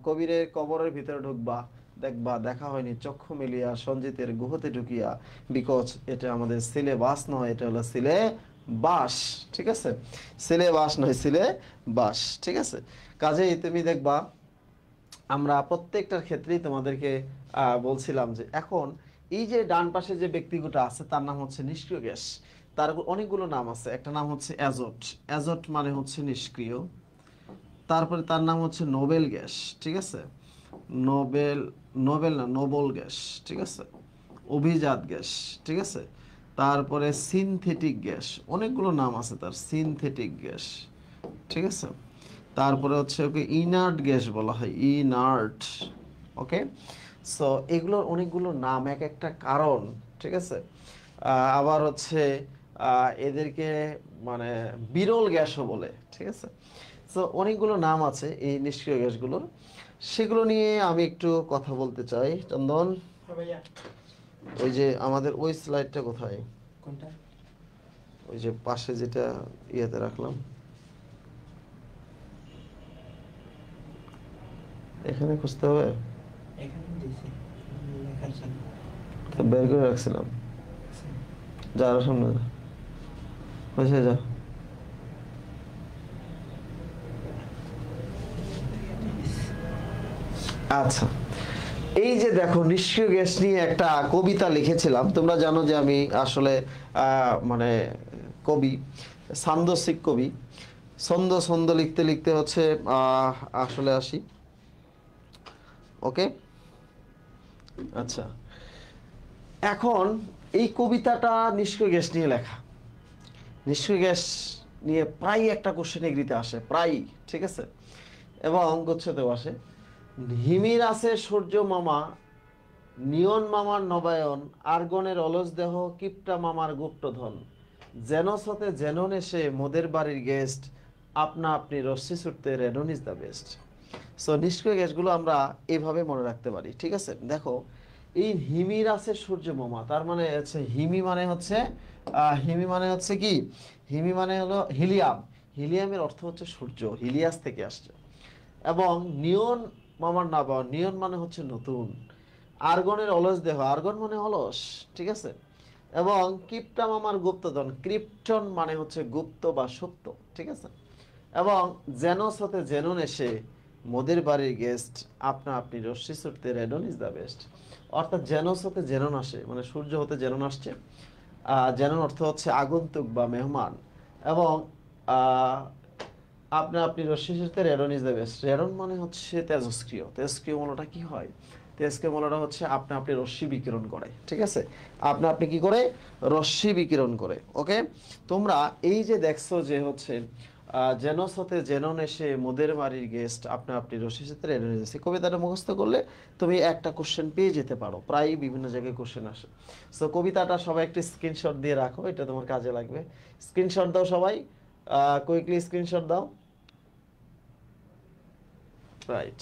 কবিরের কবরের ভিতরে ঢুকবা, দেখবা দেখা হয়নি চক্ষু মিলিয়া সঞ্জিতের গুহতে ঢুকিয়া, বিকজ এটা আমাদের সিলেবাস নয়, এটা হলো সিলেবাস। ঠিক আছে, সিলেবাস নয়, সিলেবাস। ঠিক আছে, কাজেই তুমি দেখবা আমরা প্রত্যেকটার ক্ষেত্রেই তোমাদেরকে বলছিলাম যে এখন এই যে ডান পাশে যে ব্যক্তিগুলো আছে তার নাম হচ্ছে নিষ্ক্রিয় গ্যাস। তার অনেকগুলো নাম আছে, একটা নাম হচ্ছে অ্যাজোট। অ্যাজোট মানে হচ্ছে নিষ্ক্রিয়। তারপরে তার নাম হচ্ছে নোবেল গ্যাস। ঠিক আছে, নোবেল, নোবেল না, নোবল গ্যাস। ঠিক আছে, অভিজাত গ্যাস। ঠিক আছে, তারপরে সিনথেটিক গ্যাস, অনেকগুলো নাম আছে তার, সিনথেটিক গ্যাস। ঠিক আছে, তারপরে হচ্ছে ওকে ইনার্ট গ্যাস বলা হয়, ইনার্ট। ওকে, সো এগুলোর অনেকগুলো নাম, এক একটা কারণ। ঠিক আছে, আবার হচ্ছে এদেরকে মানে বিরল গ্যাসও বলে। ঠিক আছে, সো অনেকগুলো নাম আছে এই নিষ্ক্রিয় গ্যাসগুলোর, সেগুলো নিয়ে আমি একটু কথা বলতে চাই। চন্দন, ওই যে আমাদের ওই স্লাইডটা কোথায়? কোনটা? ওই যে পাশে যেটা ইয়েতে রাখলাম, এখানে খুঁজতে হবে, এখানে দিয়েছি লেখার জন্য। তো বের করে রাখছিলাম। যা আরো সামনে যা, হয়েছে যা। আচ্ছা, এই যে দেখো নিষ্ক্রিয় গ্যাস নিয়ে একটা কবিতা লিখেছিলাম। তোমরা জানো যে আমি আসলে মানে কবি, ছান্দসিক কবি। ছন্দ ছন্দ লিখতে লিখতে হচ্ছে আসলে আসি। ওকে, আচ্ছা, এখন এই কবিতাটা নিষ্ক্রিয় গ্যাস নিয়ে লেখা। নিষ্ক্রিয় গ্যাস নিয়ে প্রায় একটা কোশ্চেন এগ্রিতে আসে, প্রায়। ঠিক আছে, এবং গুচ্ছতেও আসে। হিমির আছে সূর্য মামা, নিয়ন মামার নবায়ন, আর্গনের অলস দেহ, কিপটা মামার গুপ্তধন, যেন সতে যেন নেশে মোদের বাড়ির গেস্ট, আপনা আপনি রশ্মি ছুটতে radon is the best. So নিষ্ক্রিয় গ্যাসগুলো আমরা এইভাবে মনে রাখতে পারি। ঠিক আছে, দেখো এই হিমির আছে সূর্য মামা, তার মানে হচ্ছে হিমি মানে হচ্ছে হিমি মানে হচ্ছে কি, হিমি মানে হলো হিলিয়াম। হিলিয়ামের অর্থ হচ্ছে সূর্য, হিলিয়াস থেকে আসছে। এবং নিয়ন মামার নাবায়ন, নিয়ন মানে হচ্ছে নতুন। আর্গনের অলস দেহ, আর্গন মানে অলস। ঠিক আছে, এবং কিপটা মামার গুপ্তধন, ক্রিপ্টন মানে হচ্ছে গুপ্ত বা সত্য। ঠিক আছে, এবং জেনস হতে জেনন এসে মোদের বাড়ির গেস্ট, আপনা আপনি রশ্মি ছুটতে রেডন ইজ দ্য বেস্ট। অর্থাৎ জেনস হতে জেনন আসে, মানে সূর্য হতে জেনন আসছে। জেনন অর্থ হচ্ছে আগন্তুক বা মেহমান। এবং আপনা আপনি রশ্মি ছুটতে radon is the best. Radon মানে হচ্ছে তেজস্ক্রিয়। তেজস্ক্রিয় মূলটা কি হয়? তেজস্ক্রিয় মূলটা হচ্ছে আপনা আপনি রশ্মি বিকিরণ করে। ঠিক আছে, আপনা আপনি কি করে? রশ্মি বিকিরণ করে। ওকে, তোমরা এই যে দেখছো যে হচ্ছে জেনস হতে জেনন এসে মোদের বাড়ির গেস্ট, আপনা আপনি রশ্মি ছুটতে রেডন ইজ দ্য বেস্ট। কবিতাটা মুখস্থ করলে তুমি একটা কোশ্চেন পেয়ে যেতে পারো, প্রায় বিভিন্ন জায়গায় কোশ্চেন আসে। সো কবিতাটা সবাই একটু স্ক্রিনশট দিয়ে রাখো, এটা তোমার কাজে লাগবে। স্ক্রিনশট দাও সবাই, কুইকলি স্ক্রিনশট দাও। রাইট,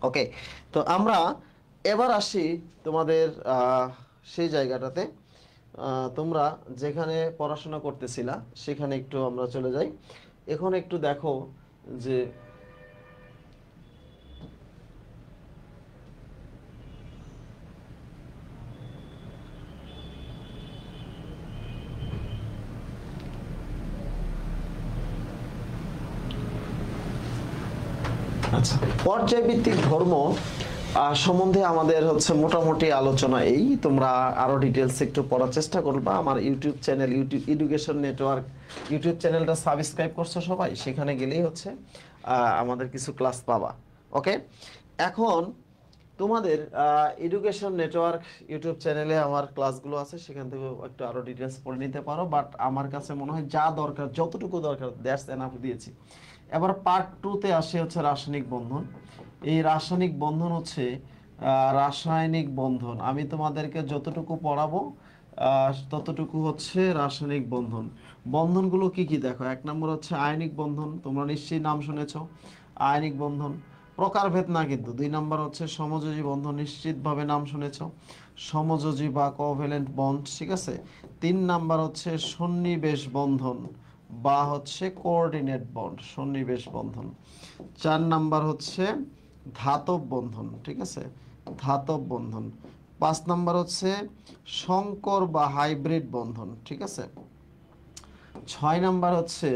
ওকে। তো আমরা এবার আসি তোমাদের সেই জায়গাটাতে, তোমরা যেখানে পড়াশোনা করতেছিলা সেখানে একটু আমরা চলে যাই। এখন একটু দেখো যে আচ্ছা, পর্যায়ভিত্তিক ধর্ম সম্বন্ধে আমাদের হচ্ছে মোটামুটি আলোচনা এই। তোমরা আরো ডিটেলস একটু পড়ার চেষ্টা করবা। আমার YouTube channel, YouTube education network YouTube চ্যানেলটা সাবস্ক্রাইব করছো সবাই, সেখানে গেলেই হচ্ছে আমাদের কিছু ক্লাস পাবা। ওকে, এখন তোমাদের এডুকেশন নেটওয়ার্ক ইউটিউব চ্যানেলে আমার ক্লাসগুলো আছে, সেখান থেকে একটু আরো ডিটেলস পড়ে নিতে পারো। বাট আমার কাছে মনে হয় যা দরকার, যতটুকু দরকার, দ্যাটস এনাফ দিয়েছি। এবার পার্ট 2-তে আসে হচ্ছে রাসায়নিক বন্ধন। এই রাসায়নিক বন্ধন হচ্ছে রাসায়নিক বন্ধন আমি তোমাদেরকে যতটুকু পড়াবো ততটুকু হচ্ছে রাসায়নিক বন্ধন। বন্ধনগুলো কি কি দেখো, এক নম্বর হচ্ছে আয়নিক বন্ধন, তোমরা নিশ্চয়ই নাম শুনেছো। আয়নিক বন্ধন প্রকারভেদ না, কিন্তু 2 নম্বর হচ্ছে সমযোজী বন্ধন, নিশ্চিতভাবে নাম শুনেছো, সমযোজী বা কোভ্যালেন্ট বন্ড। ঠিক আছে, 3 নাম্বার হচ্ছে সন্নিবেশ বন্ধন বা হচ্ছে কোঅর্ডিনেট বন্ড, সন্নিবেশ বন্ধন। 4 নাম্বার হচ্ছে ধাতব বন্ধন। ঠিক আছে, ধাতব বন্ধন। 5 নাম্বার হচ্ছে সংকর বা হাইব্রিড বন্ধন, ঠিক আছে। 6 নাম্বার হচ্ছে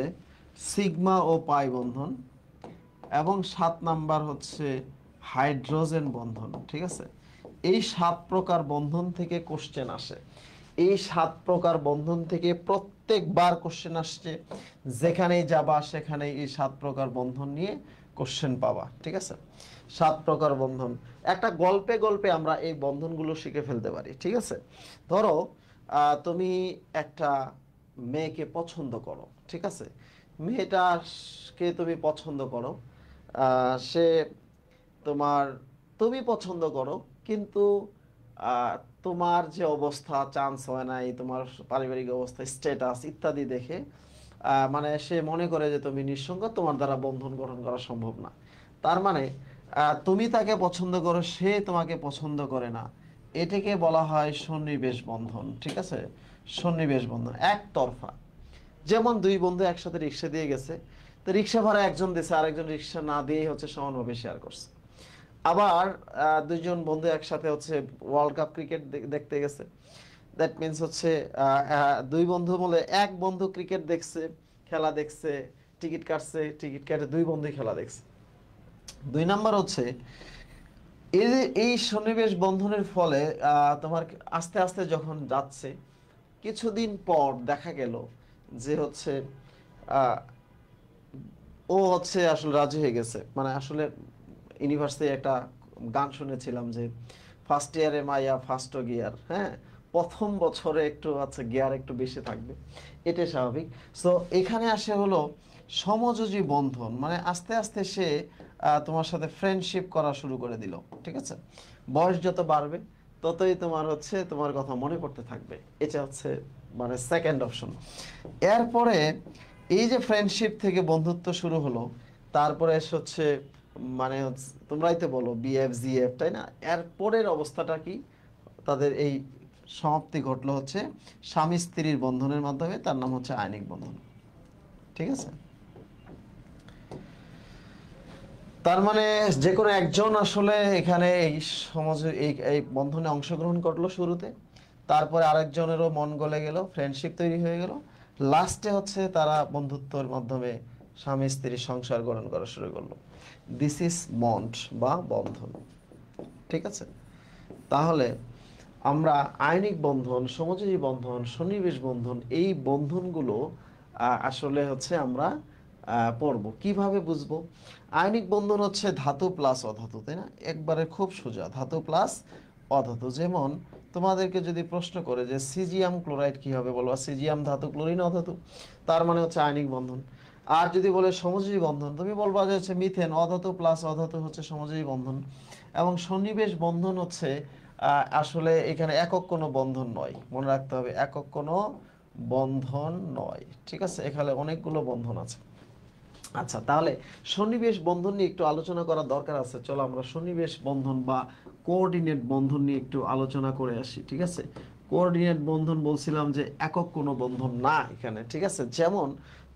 সিগমা ও পাই বন্ধন, এবং 7 নাম্বার হচ্ছে হাইড্রোজেন বন্ধন, ঠিক আছে। এই 7 প্রকার বন্ধন থেকে কোশ্চেন আসে। এই 7 প্রকার বন্ধন থেকে প্রত্যেকবার কোশ্চেন আসছে, যেখানেই যাবা সেখানেই এই 7 প্রকার বন্ধন নিয়ে কোশ্চেন পাবা, ঠিক আছে। 7 প্রকার বন্ধন একটা গল্পে গল্পে আমরা এই বন্ধনগুলো শিখে ফেলতে পারি, ঠিক আছে। ধরো তুমি একটা মেয়েকে পছন্দ করো, ঠিক আছে। মেয়েটাকে তুমি পছন্দ করো, সে তোমার, তুমি পছন্দ করো, কিন্তু আহ, তোমার যে অবস্থা, চান্স হয় নাই, তোমার পারিবারিক অবস্থা, স্ট্যাটাস ইত্যাদি দেখে মানে সে মনে করে যে তুমি নিঃসঙ্গ, তোমার দ্বারা বন্ধন গঠন করা সম্ভব না। তার মানে তুমি তাকে পছন্দ করো, সে তোমাকে পছন্দ করে না। এটাকে বলা হয় সন্নিবেশ বন্ধন, ঠিক আছে। সন্নিবেশ বন্ধন একতরফা। যেমন দুই বন্ধু একসাথে রিক্সা দিয়ে গেছে, তো রিক্সা ভাড়া একজন দিয়েছে, আরেকজন রিক্সা না দিয়েই হচ্ছে সমানভাবে শেয়ার করছে। আবার দুইজন বন্ধু একসাথে হচ্ছে ওয়ার্ল্ড কাপ ক্রিকেট দেখতে গেছে। দ্যাট মিনস হচ্ছে দুই বন্ধু বলে, এক বন্ধু ক্রিকেট দেখছে, খেলা দেখছে, টিকিট কাটছে, টিকিট কাটে দুই বন্ধুই খেলা দেখছে। 2 নাম্বার হচ্ছে এই যে এই সন্নিবেশ বন্ধনের ফলে তোমার আস্তে আস্তে যখন যাচ্ছে, কিছুদিন পর দেখা গেল যে হচ্ছে আহ, ও হচ্ছে আসলে রাজি হয়ে গেছে। মানে আসলে ইউনিভার্সিটি একটা গান শুনেছিলাম যে ফার্স্ট ইয়ারে মাইয়া ফার্স্ট গিয়ার, হ্যাঁ, প্রথম বছরে একটু আচ্ছা গিয়ার একটু বেশি থাকবে, এটাই স্বাভাবিক। সো এখানে আসে হলো সমযোজী বন্ধন, মানে আস্তে আস্তে সে তোমার সাথে ফ্রেন্ডশিপ করা শুরু করে দিল, ঠিক আছে। বয়স যত বাড়বে ততই তোমার হচ্ছে তোমার কথা মনে পড়তে থাকবে, এটা হচ্ছে মানে সেকেন্ড অপশন। এরপরে এই যে ফ্রেন্ডশিপ থেকে বন্ধুত্ব শুরু হলো, তারপরে এসে হচ্ছে মানে তোমরাই তো বলো বিএফ জিএফ, তাই না। এরপরের অবস্থাটা কি, তাদের এই সমাপ্তি ঘটলো হচ্ছে স্বামী স্ত্রীর বন্ধনের মাধ্যমে, তার নাম হচ্ছে আইনিক বন্ধন, ঠিক আছে। তার মানে যে কোনো একজন আসলে এখানে এই সমাজে এই এই বন্ধনে অংশগ্রহণ করলো শুরুতে, তারপরে আরেকজনেরও মন গলে গেল, ফ্রেন্ডশিপ তৈরি হয়ে গেল, লাস্টে হচ্ছে তারা বন্ধুত্বের মাধ্যমে স্বামী স্ত্রী সংসার গঠন করা শুরু করলো। দিস ইজ বন্ড বা বন্ধন, ঠিক আছে। তাহলে আমরা আইনিক বন্ধন, সমযোজী বন্ধন, সন্নিবেশ বন্ধন, এই বন্ধনগুলো আসলে হচ্ছে আমরা পড়বো। কিভাবে বুঝবো? আয়নিক বন্ধন হচ্ছে ধাতু প্লাস অধাতু, তাই না, একবারে খুব সোজা, ধাতু প্লাস অধাতু। যেমন তোমাদেরকে যদি প্রশ্ন করে যে সিজিয়াম ক্লোরাইড কি হবে, বলবা সিজিয়াম ধাতু, ক্লোরিন অধাতু, তার মানে হচ্ছে আয়নিক বন্ধন। আর যদি বলে সমযোজী বন্ধন, তুমি বলবা যে হচ্ছে মিথেন, অধাতু প্লাস অধাতু হচ্ছে সমযোজী বন্ধন। এবং সন্নিবেশ বন্ধন হচ্ছে আসলে এখানে একক কোনো বন্ধন নয়, মনে রাখতে হবে, একক কোনো বন্ধন নয়, ঠিক আছে। এখানে অনেকগুলো বন্ধন আছে। আচ্ছা, তাহলে সন্নিবেশ বন্ধন নিয়ে একটু আলোচনা করার দরকার আছে। চলো আমরা সন্নিবেশ বন্ধন বা কোঅর্ডিনেট বন্ধন নিয়ে একটু আলোচনা করে আসি, ঠিক আছে। কোঅর্ডিনেট বন্ধন বলছিলাম যে একক কোনো বন্ধন না এখানে, ঠিক আছে। যেমন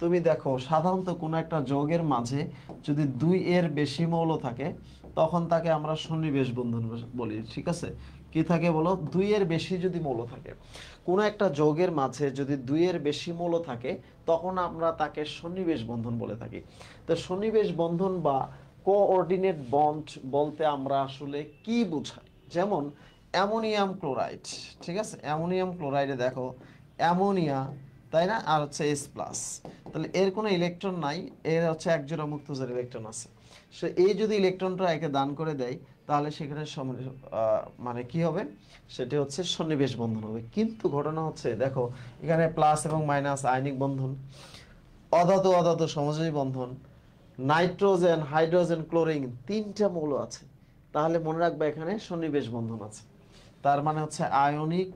তুমি দেখো সাধারণত কোনো একটা যৌগের মাঝে যদি 2 এর বেশি মৌল থাকে, তখন তাকে আমরা সন্নিবেশ বন্ধন বলি, ঠিক আছে। কি থাকে বলো, 2 এর বেশি যদি মৌল থাকে, কোনো একটা যৌগের মাঝে যদি 2 এর বেশি মৌল থাকে, তখন আমরা তাকে সন্নিবেশ বন্ধন বলে থাকি। তো সন্নিবেশ বন্ধন বা কোঅর্ডিনেট বন্ড বলতে আমরা আসলে কি বুঝাই? যেমন অ্যামোনিয়াম ক্লোরাইড, ঠিক আছে। অ্যামোনিয়াম ক্লোরাইডে দেখো অ্যামোনিয়া, তাই না, আর হচ্ছে H প্লাস, তাহলে এর কোনো ইলেকট্রন নাই, এর হচ্ছে এক জোড়া মুক্তজোড় ইলেকট্রন আছে। সে এই যদি ইলেকট্রনটা একে দান করে দেয়, তাহলে সেখানে মানে কি হবে, সেটা হচ্ছে সন্নিবেশ বন্ধন হবে। কিন্তু ঘটনা হচ্ছে দেখো এখানে প্লাস এবং মাইনাস আয়নিক বন্ধন, অধাতু অধাতু সমযোজী বন্ধন, নাইট্রোজেন, হাইড্রোজেন, ক্লোরিন, 3টা মৌল আছে। তাহলে মনে রাখবে এখানে সন্নিবেশ বন্ধন আছে। তার মানে হচ্ছে আয়নিক,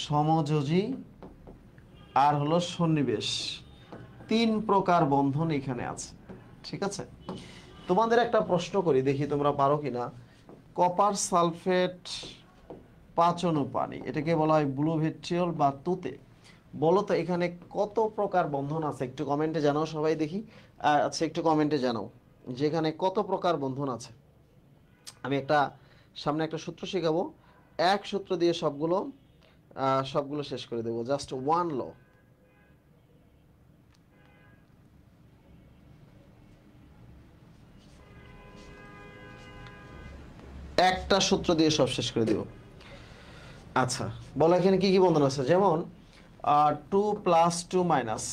সমযোজী আর হলো সন্নিবেশ, 3 প্রকার বন্ধন এখানে আছে, ঠিক আছে। তোমাদের একটা প্রশ্ন করি, দেখি তোমরা পারো কিনা। কপার সালফেট 5 অণু পানি, এটাকে বলা হয় ব্লু ভিট্রিয়ল বা তুতে। বলো তো এখানে কত প্রকার বন্ধন আছে, একটু কমেন্টে জানাও সবাই দেখি। আচ্ছা একটু কমেন্টে জানাও যেখানে কত প্রকার বন্ধন আছে। আমি একটা সামনে একটা সূত্র শেখাবো, এক সূত্র দিয়ে সবগুলো শেষ করে দেবো, জাস্ট ওয়ান ল। একটা সূত্র দিয়ে সব শেষ করে দেব। আচ্ছা, বলো এখানে কি কি বন্ধন আছে, যেমন 2+2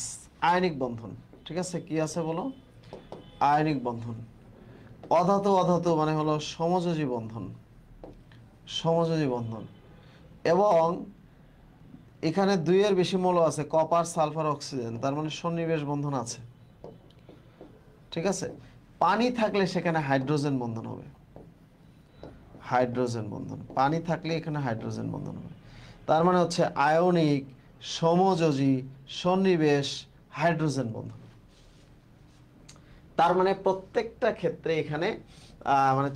আয়নিক বন্ধন, ঠিক আছে, কি আছে বলো, আয়নিক বন্ধন। অধাতু অধাতু মানে হলো সমযোজী বন্ধন, সমযোজী বন্ধন। এবং এখানে 2-এর বেশি মৌল আছে, কপার সালফার অক্সিজেন, তার মানে সন্নিবেশ বন্ধন আছে, ঠিক আছে। পানি থাকলে সেখানে হাইড্রোজেন বন্ধন হবে, হাইড্রোজেন বন্ধন, পানি থাকলে এখানে হাইড্রোজেন বন্ধন হবে। তার মানে হচ্ছে আয়নিক, সমযোজী, সন্নিবেশ, হাইড্রোজেন বন্ধন। তার মানে প্রত্যেকটা ক্ষেত্রে এখানে মানে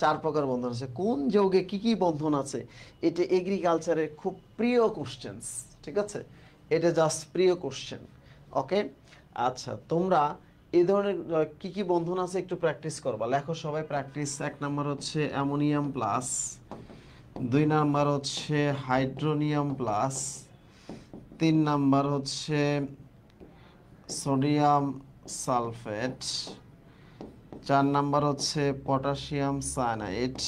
চার প্রকার বন্ধন আছে। কোন যৌগে কি কি বন্ধন আছে, এটা এগ্রিকালচারের খুব প্রিয় কোশ্চেন, ঠিক আছে, এটা জাস্ট প্রিয় কোশ্চেন। ওকে, আচ্ছা, তোমরা এই ধরনের কি কি বন্ধন আছে একটু প্র্যাকটিস করবা, লেখো সবাই প্র্যাকটিস। 1 নাম্বার হচ্ছে অ্যামোনিয়াম প্লাস, 2 নাম্বার হচ্ছে হাইড্রোনিয়াম প্লাস, 3 নাম্বার হচ্ছে সোডিয়াম সালফেট, 4 নাম্বার হচ্ছে পটাশিয়াম সায়ানাইড,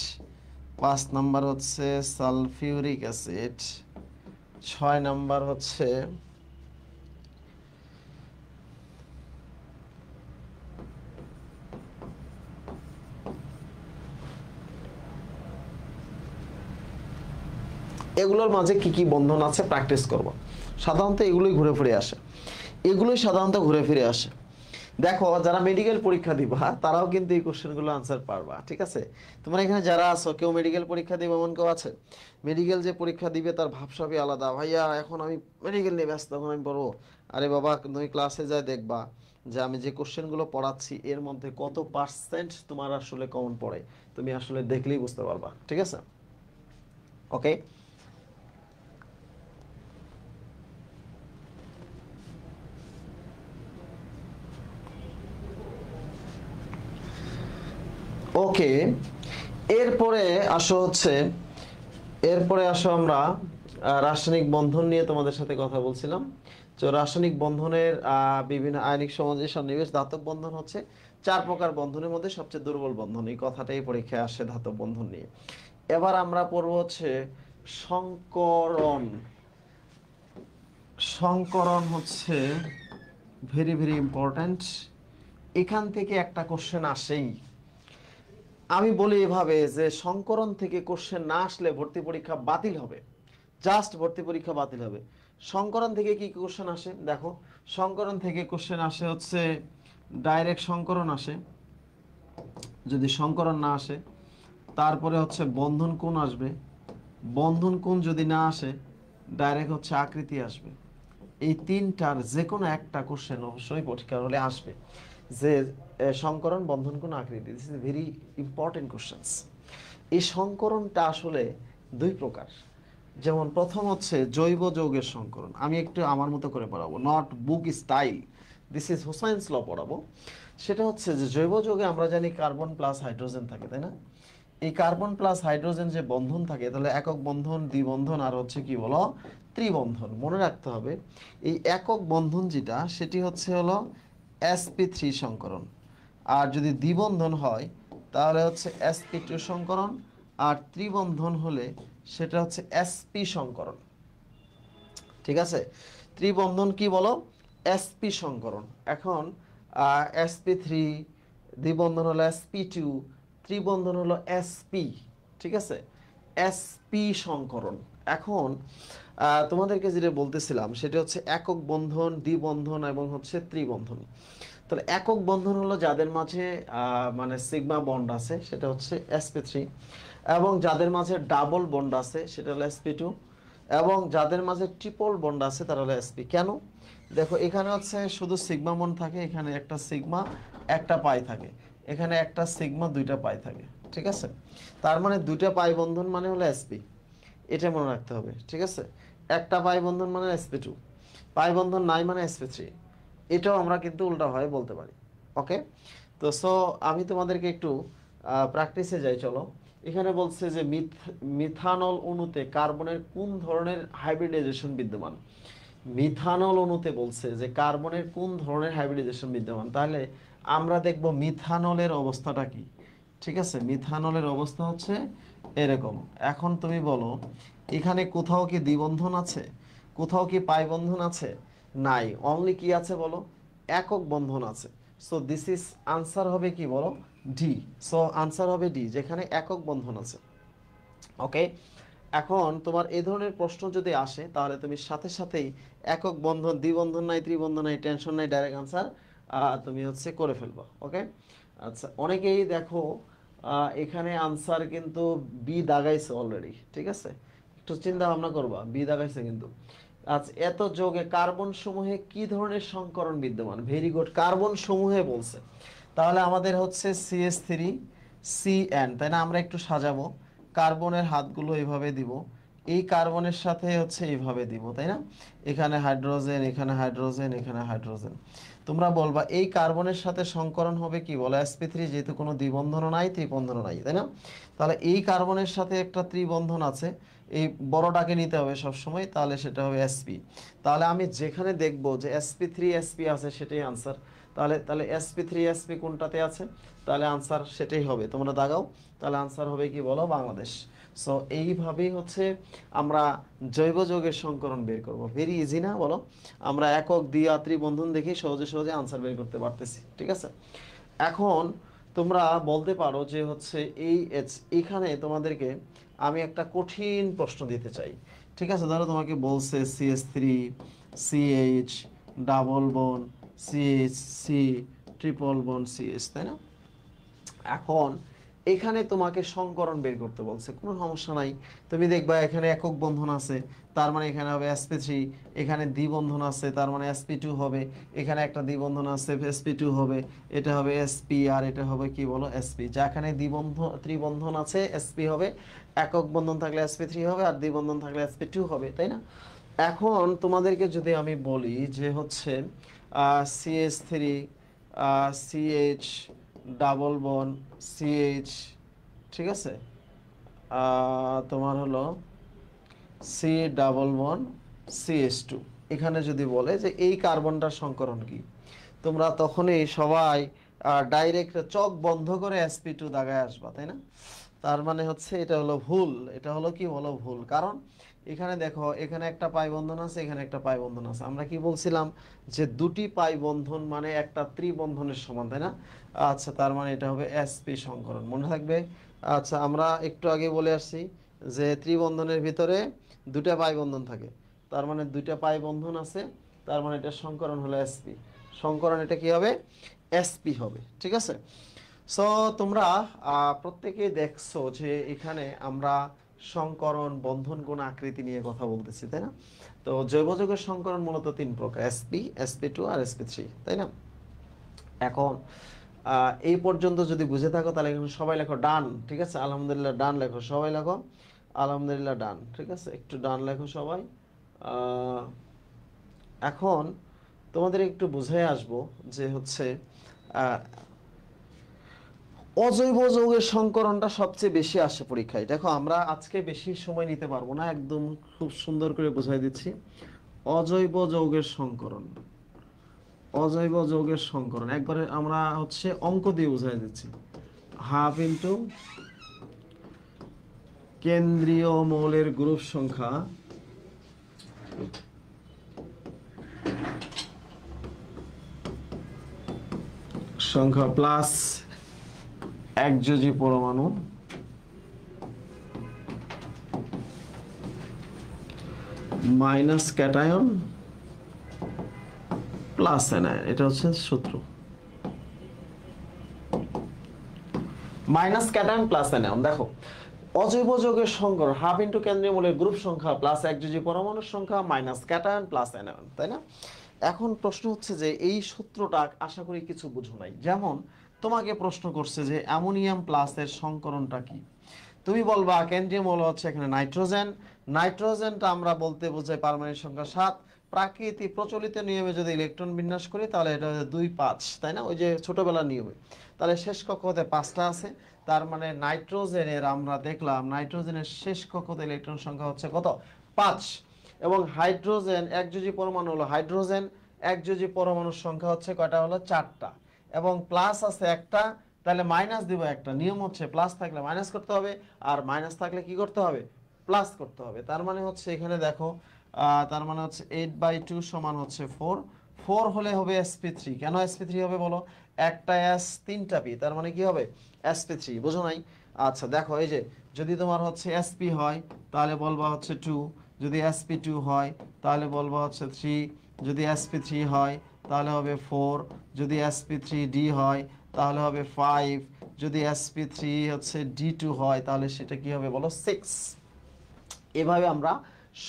5 নাম্বার হচ্ছে সালফিউরিক অ্যাসিড, 6 নাম্বার হচ্ছে এগুলোর মাঝে কি কি বন্ধন আছে প্র্যাকটিস করব। সাধারণত এগুলোই ঘুরে ফিরে আসে, এগুলোই সাধারণত ঘুরে ফিরে আসে। দেখো, যারা মেডিকেল পরীক্ষা দিবা তারাও কিন্তু এই কোশ্চেনগুলো আনসার পারবা, ঠিক আছে। তোমরা এখানে যারা আছো, কেউ মেডিকেল পরীক্ষা দিবে এমন কেউ আছে? মেডিকেল যে পরীক্ষা দিবে তার ভাবসাবই আলাদা, ভাইয়া এখন আমি মেডিকেল নিয়ে ব্যস্ত, এখন আমি পড়বো। আরে বাবা, তুমি ক্লাসে যায় দেখবা যে আমি যে কোশ্চেনগুলো পড়াচ্ছি এর মধ্যে কত পার্সেন্ট তোমার আসলে কমন পড়ে, তুমি আসলে দেখলেই বুঝতে পারবা, ঠিক আছে। ওকে, ওকে, এরপরে আসো আমরা রাসায়নিক বন্ধন নিয়ে তোমাদের সাথে কথা বলছিলাম। তো রাসায়নিক বন্ধনের বিভিন্ন আয়নিক সমাজের সন্নিবেশ, ধাতব বন্ধন হচ্ছে 4 প্রকার বন্ধনের মধ্যে সবচেয়ে দুর্বল বন্ধন, এই কথাটাই পরীক্ষায় আসে ধাতব বন্ধন নিয়ে। এবার আমরা পড়বো হচ্ছে সংকরণ। সংকরণ হচ্ছে ভেরি ভেরি ইম্পর্ট্যান্ট, এখান থেকে একটা কোশ্চেন আসেই। আমি বলি এভাবে যে সংকরণ থেকে কোশ্চেন না আসলে ভর্তি পরীক্ষা বাতিল হবে, জাস্ট ভর্তি পরীক্ষা বাতিল হবে। সংকরণ থেকে কি কোশ্চেন আসে দেখো, সংকরণ থেকে কোশ্চেন আসে হচ্ছে ডাইরেক্ট সংকরণ আসে, যদি সংকরণ না আসে তারপরে হচ্ছে বন্ধন কোণ আসবে, বন্ধন কোণ যদি না আসে ডাইরেক্ট হচ্ছে আকৃতি আসবে। এই তিনটার যে কোনো একটা কোশ্চেন অবশ্যই পরীক্ষার হলে আসবে, যে সংকরণ, বন্ধন কোণ, আকৃতি, this is very important questions. এই সংকরণটা আসলে 2 প্রকার। যেমন প্রথম হচ্ছে জৈব যৌগের সংকরণ, আমি একটু আমার মতো করে পড়াবো, not book style, this is Hussain's law পড়াবো। সেটা হচ্ছে যে জৈব যৌগে আমরা জানি কার্বন প্লাস হাইড্রোজেন থাকে, তাই না? এই কার্বন প্লাস হাইড্রোজেন যে বন্ধন থাকে, তাহলে একক বন্ধন, দ্বিবন্ধন আর হচ্ছে কি বলো, ত্রিবন্ধন। মনে রাখতে হবে এই একক বন্ধন যেটা, সেটি হলো sp3 সংকরণ, আর যদি দ্বিবন্ধন হয় তাহলে হচ্ছে sp2 সংকরণ, আর ত্রিবন্ধন হলে সেটা হচ্ছে sp সংকরণ, ঠিক আছে। ত্রিবন্ধন কি বলো, sp সংকরণ। এখন sp3, দ্বিবন্ধন হলো sp2, ত্রিবন্ধন হলো sp, ঠিক আছে, sp সংকরণ। এখন তোমাদেরকে যেটা বলতেছিলাম সেটা হচ্ছে একক বন্ধন, দ্বিবন্ধন এবং হচ্ছে ত্রিবন্ধন। তাহলে একক বন্ধন হলো যাদের মাঝে মানে সিগমা বন্ড আছে, সেটা হচ্ছে sp3, এবং যাদের মাঝে ডাবল বন্ড আছে সেটা হলো sp2, এবং যাদের মাঝে ট্রিপল বন্ড আছে তারা হলো sp। কেন? দেখো, এখানে হচ্ছে শুধু সিগমা বন্ড থাকে, এখানে একটা সিগমা একটা পাই থাকে, এখানে একটা সিগমা দুইটা পাই থাকে, ঠিক আছে। তার মানে দুইটা পাই বন্ধন মানে হলো sp, এটা মনে রাখতে হবে, ঠিক আছে। একটা পাই বন্ধন মানে sp2, পাই বন্ধন নাই মানে sp3, এটাও আমরা কিন্তু উল্টাভাবে বলতে পারি। ওকে, তো সো আমি তোমাদেরকে একটু প্র্যাকটিসে যাই, চলো। এখানে বলছে যে মিথানল অণুতে কার্বনের কোন ধরনের হাইব্রিডাইজেশন বিদ্যমান। মিথানল অণুতে বলছে যে কার্বনের কোন ধরনের হাইব্রিডাইজেশন বিদ্যমান, তাহলে আমরা দেখব মিথানলের অবস্থাটা কি। ঠিক আছে, মিথানলের অবস্থা হচ্ছে এরকম। এখন তুমি বলো এখানে কোথাও কি দ্বিবন্ধন আছে, কোথাও কি পাই বন্ধন আছে? নাই, অনলি কি আছে বলো, একক বন্ধন আছে। সো দিস ইজ আনসার হবে কি বলো, ডি। সো আনসার হবে ডি, যেখানে একক বন্ধন আছে। ওকে, এখন তোমার এই ধরনের প্রশ্ন যদি আসে তাহলে তুমি সাথে সাথেই একক বন্ধন, দ্বিবন্ধন নাই, ত্রিবন্ধন নাই, টেনশন নাই, ডাইরেক্ট আনসার তুমি হচ্ছে করে ফেলবা। ওকে, আচ্ছা, অনেকেই দেখো এখানে আনসার কিন্তু বি দাগাইছে অলরেডি। ঠিক আছে, একটু চিন্তা ভাবনা করবা, বি দাগাইছে কিন্তু। আচ্ছা, এত যোগে কার্বন সমূহে কি ধরনের সংকরণ বিদ্যমান? ভেরি গুড, কার্বন সমূহে বলছে, তাহলে আমাদের হচ্ছে CH3 CN, তাই না? আমরা একটু সাজাবো, কার্বনের হাতগুলো এইভাবে দিব, এই কার্বনের সাথে হচ্ছে এইভাবে দিব, তাই না? এখানে হাইড্রোজেন, এখানে হাইড্রোজেন, এখানে হাইড্রোজেন। তোমরা বলবা এই কার্বনের সাথে সংকরণ হবে কি বলো, sp3, যেহেতু কোনো দ্বিবন্ধনও নাই, ত্রিবন্ধনও নাই, তাই না? তাহলে এই কার্বনের সাথে একটা ত্রিবন্ধন আছে, এই বড়টাকে নিতে হবে সব সময়, তাহলে সেটা হবে sp। তাহলে আমি যেখানে দেখব যে sp3 sp আছে সেটাই আনসার। তাহলে তাহলে sp3 sp কোনটাতে আছে, তাহলে আনসার সেটাই হবে, তোমরা দাগাও। তাহলে আনসার হবে কি বলো, বাংলাদেশ। সো এইভাবেই হচ্ছে আমরা জৈব যৌগের সংকরণ বের করব। ভেরি ইজি না বলো? আমরা একক, দ্বি, ত্রিবন্ধন দেখে সহজে সহজে আনসার বের করতে পারতেছি। ঠিক আছে, এখন তোমরা বলতে পারো যে হচ্ছে এখানে তোমাদেরকে আমি একটা কঠিন প্রশ্ন দিতে চাই। ঠিক আছে, ধরো তোমাকে বলছে CH3 CH ডাবল বন CH C ট্রিপল বন CH, তাই না? এখন এখানে তোমাকে সংকরণ বের করতে বলছে, কোনো সমস্যা নাই। তুমি দেখবা এখানে একক বন্ধন আছে, তার মানে এখানে হবে sp3, এখানে দ্বিবন্ধন আছে তার মানে sp2 হবে, এখানে একটা দ্বিবন্ধন আছে sp2 হবে, এটা হবে sp, আর এটা হবে কি বলো, sp। যেখানে দ্বিবন্ধন ত্রিবন্ধন আছে sp হবে, একক বন্ধন থাকলে sp3 হবে, আর দ্বিবন্ধন থাকলে sp2 হবে, তাই না? এখন তোমাদেরকে যদি আমি বলি যে হচ্ছে CH3 CH ডাবল বন CH, ঠিক আছে, তোমার হলো C ডাবল বন CH2, এখানে যদি বলে যে এই কার্বনটার সংকরণ কি, তোমরা তখনই সবাই ডাইরেক্ট চোখ বন্ধ করে sp2 দাগায় আসবা, তাই না? তার মানে হচ্ছে এটা হলো ভুল, এটা হলো কি বলো, ভুল। কারণ এখানে দেখো, এখানে একটা পাই বন্ধন আছে, এখানে একটা পাই বন্ধন আছে। আমরা কি বলছিলাম যে দুটি পাই বন্ধন মানে একটা ত্রিবন্ধনের সমান, তাই না? আচ্ছা, তার মানে এটা হবে sp সংকরণ, মনে থাকবে। আচ্ছা, আমরা একটু আগে বলে আসছি যে ত্রিবন্ধনের ভিতরে দুটা পাই বন্ধন থাকে, তার মানে দুইটা পাই বন্ধন আছে, তার মানে এটা সংকরণ হলো sp সংকরণ, এটা কি হবে, sp হবে। ঠিক আছে, সো তোমরা প্রত্যেকেই দেখছো যে এখানে আমরা সংকরণ, বন্ধন কোণ, আকৃতি নিয়ে কথা বলতেছি, তাই না? তো জৈব যৌগের সংকরণ মূলত তিন প্রকার, sp sp2 আর sp3, তাই না? এখন এই পর্যন্ত যদি বুঝে থাকো তাহলে এখানে সবাই লেখো ডান। ঠিক আছে, আলহামদুলিল্লাহ ডান লেখো, সবাই লেখো আলহামদুলিল্লাহ ডান। ঠিক আছে, একটু ডান লেখো সবাই। এখন তোমাদের একটু বুঝে আসবো যে হচ্ছে অজৈব যৌগের সংকরণটা সবচেয়ে বেশি আসে পরীক্ষায়। দেখো, আমরা আজকে বেশি সময় নিতে পারবো না, একদম খুব সুন্দর করে বুঝাই দিচ্ছি। অজৈব যৌগের সংকরণ, অজৈব যৌগের সংকরণ একবারে আমরা হচ্ছে অঙ্ক দিয়ে বুঝাই দিচ্ছি। হাফ ইন্টু কেন্দ্রীয় মৌলের গ্রুপ সংখ্যা প্লাস একযোজী পরমাণু মাইনাস ক্যাটায়ন প্লাস অ্যানায়ন, এটা হচ্ছে সূত্র। Minus cation plus anion. দেখো, অজৈব যৌগের সংকরণ হাফ ইন্টু কেন্দ্রীয় মৌলের গ্রুপ সংখ্যা প্লাস একযোজী পরমাণুর সংখ্যা মাইনাস ক্যাটায়ন প্লাস অ্যানায়ন, তাই না? এখন প্রশ্ন হচ্ছে যে এই সূত্রটা আশা করি কিছু বুঝো নাই। যেমন তোমাকে প্রশ্ন করছে যে অ্যামোনিয়াম প্লাসের সংকরণটা কি, তুমি বলবা কেন্দ্রীয় মৌল হচ্ছে এখানে নাইট্রোজেন, নাইট্রোজেনটা আমরা বলতে বোঝাই পারমাণবিক সংখ্যা 7, প্রাকৃতিক প্রচলিত নিয়মে যদি ইলেকট্রন বিন্যাস করি তাহলে এটা 2 5, তাই না? ওই যে ছোটবেলার নিয়মে। তাহলে শেষ কক্ষপথে 5টা আছে। তার মানে নাইট্রোজেনের, আমরা দেখলাম নাইট্রোজেনের শেষ কক্ষপথে ইলেকট্রন সংখ্যা হচ্ছে কত? 5। এবং হাইড্রোজেন একযোজী পরমাণু হলো, হাইড্রোজেন একযোজী পরমাণুর সংখ্যা হচ্ছে কয়টা? হলো 4টা। এবং প্লাস আছে একটা, তাহলে মাইনাস দিব একটা। নিয়ম হচ্ছে প্লাস থাকলে মাইনাস করতে হবে, আর মাইনাস থাকলে কি করতে হবে? প্লাস করতে হবে। তার মানে হচ্ছে এখানে দেখো, তার মানে হচ্ছে 8/2 সমান হচ্ছে 4। 4 হলে হবে sp3। কেন sp3 হবে বলো? একটা s, 3টা p, তার মানে কি হবে? sp3। বুঝো নাই? আচ্ছা দেখো, এই যে যদি তোমার হচ্ছে sp হয় তাহলে বলবা হচ্ছে 2, যদি sp2 হয় তাহলে বলবা হচ্ছে 3, যদি sp3 হয় তাহলে হবে 4, যদি sp3d হয় তাহলে হবে 5, যদি sp3 হচ্ছে d2 হয় তাহলে সেটা কি হবে বলো? 6। এভাবে আমরা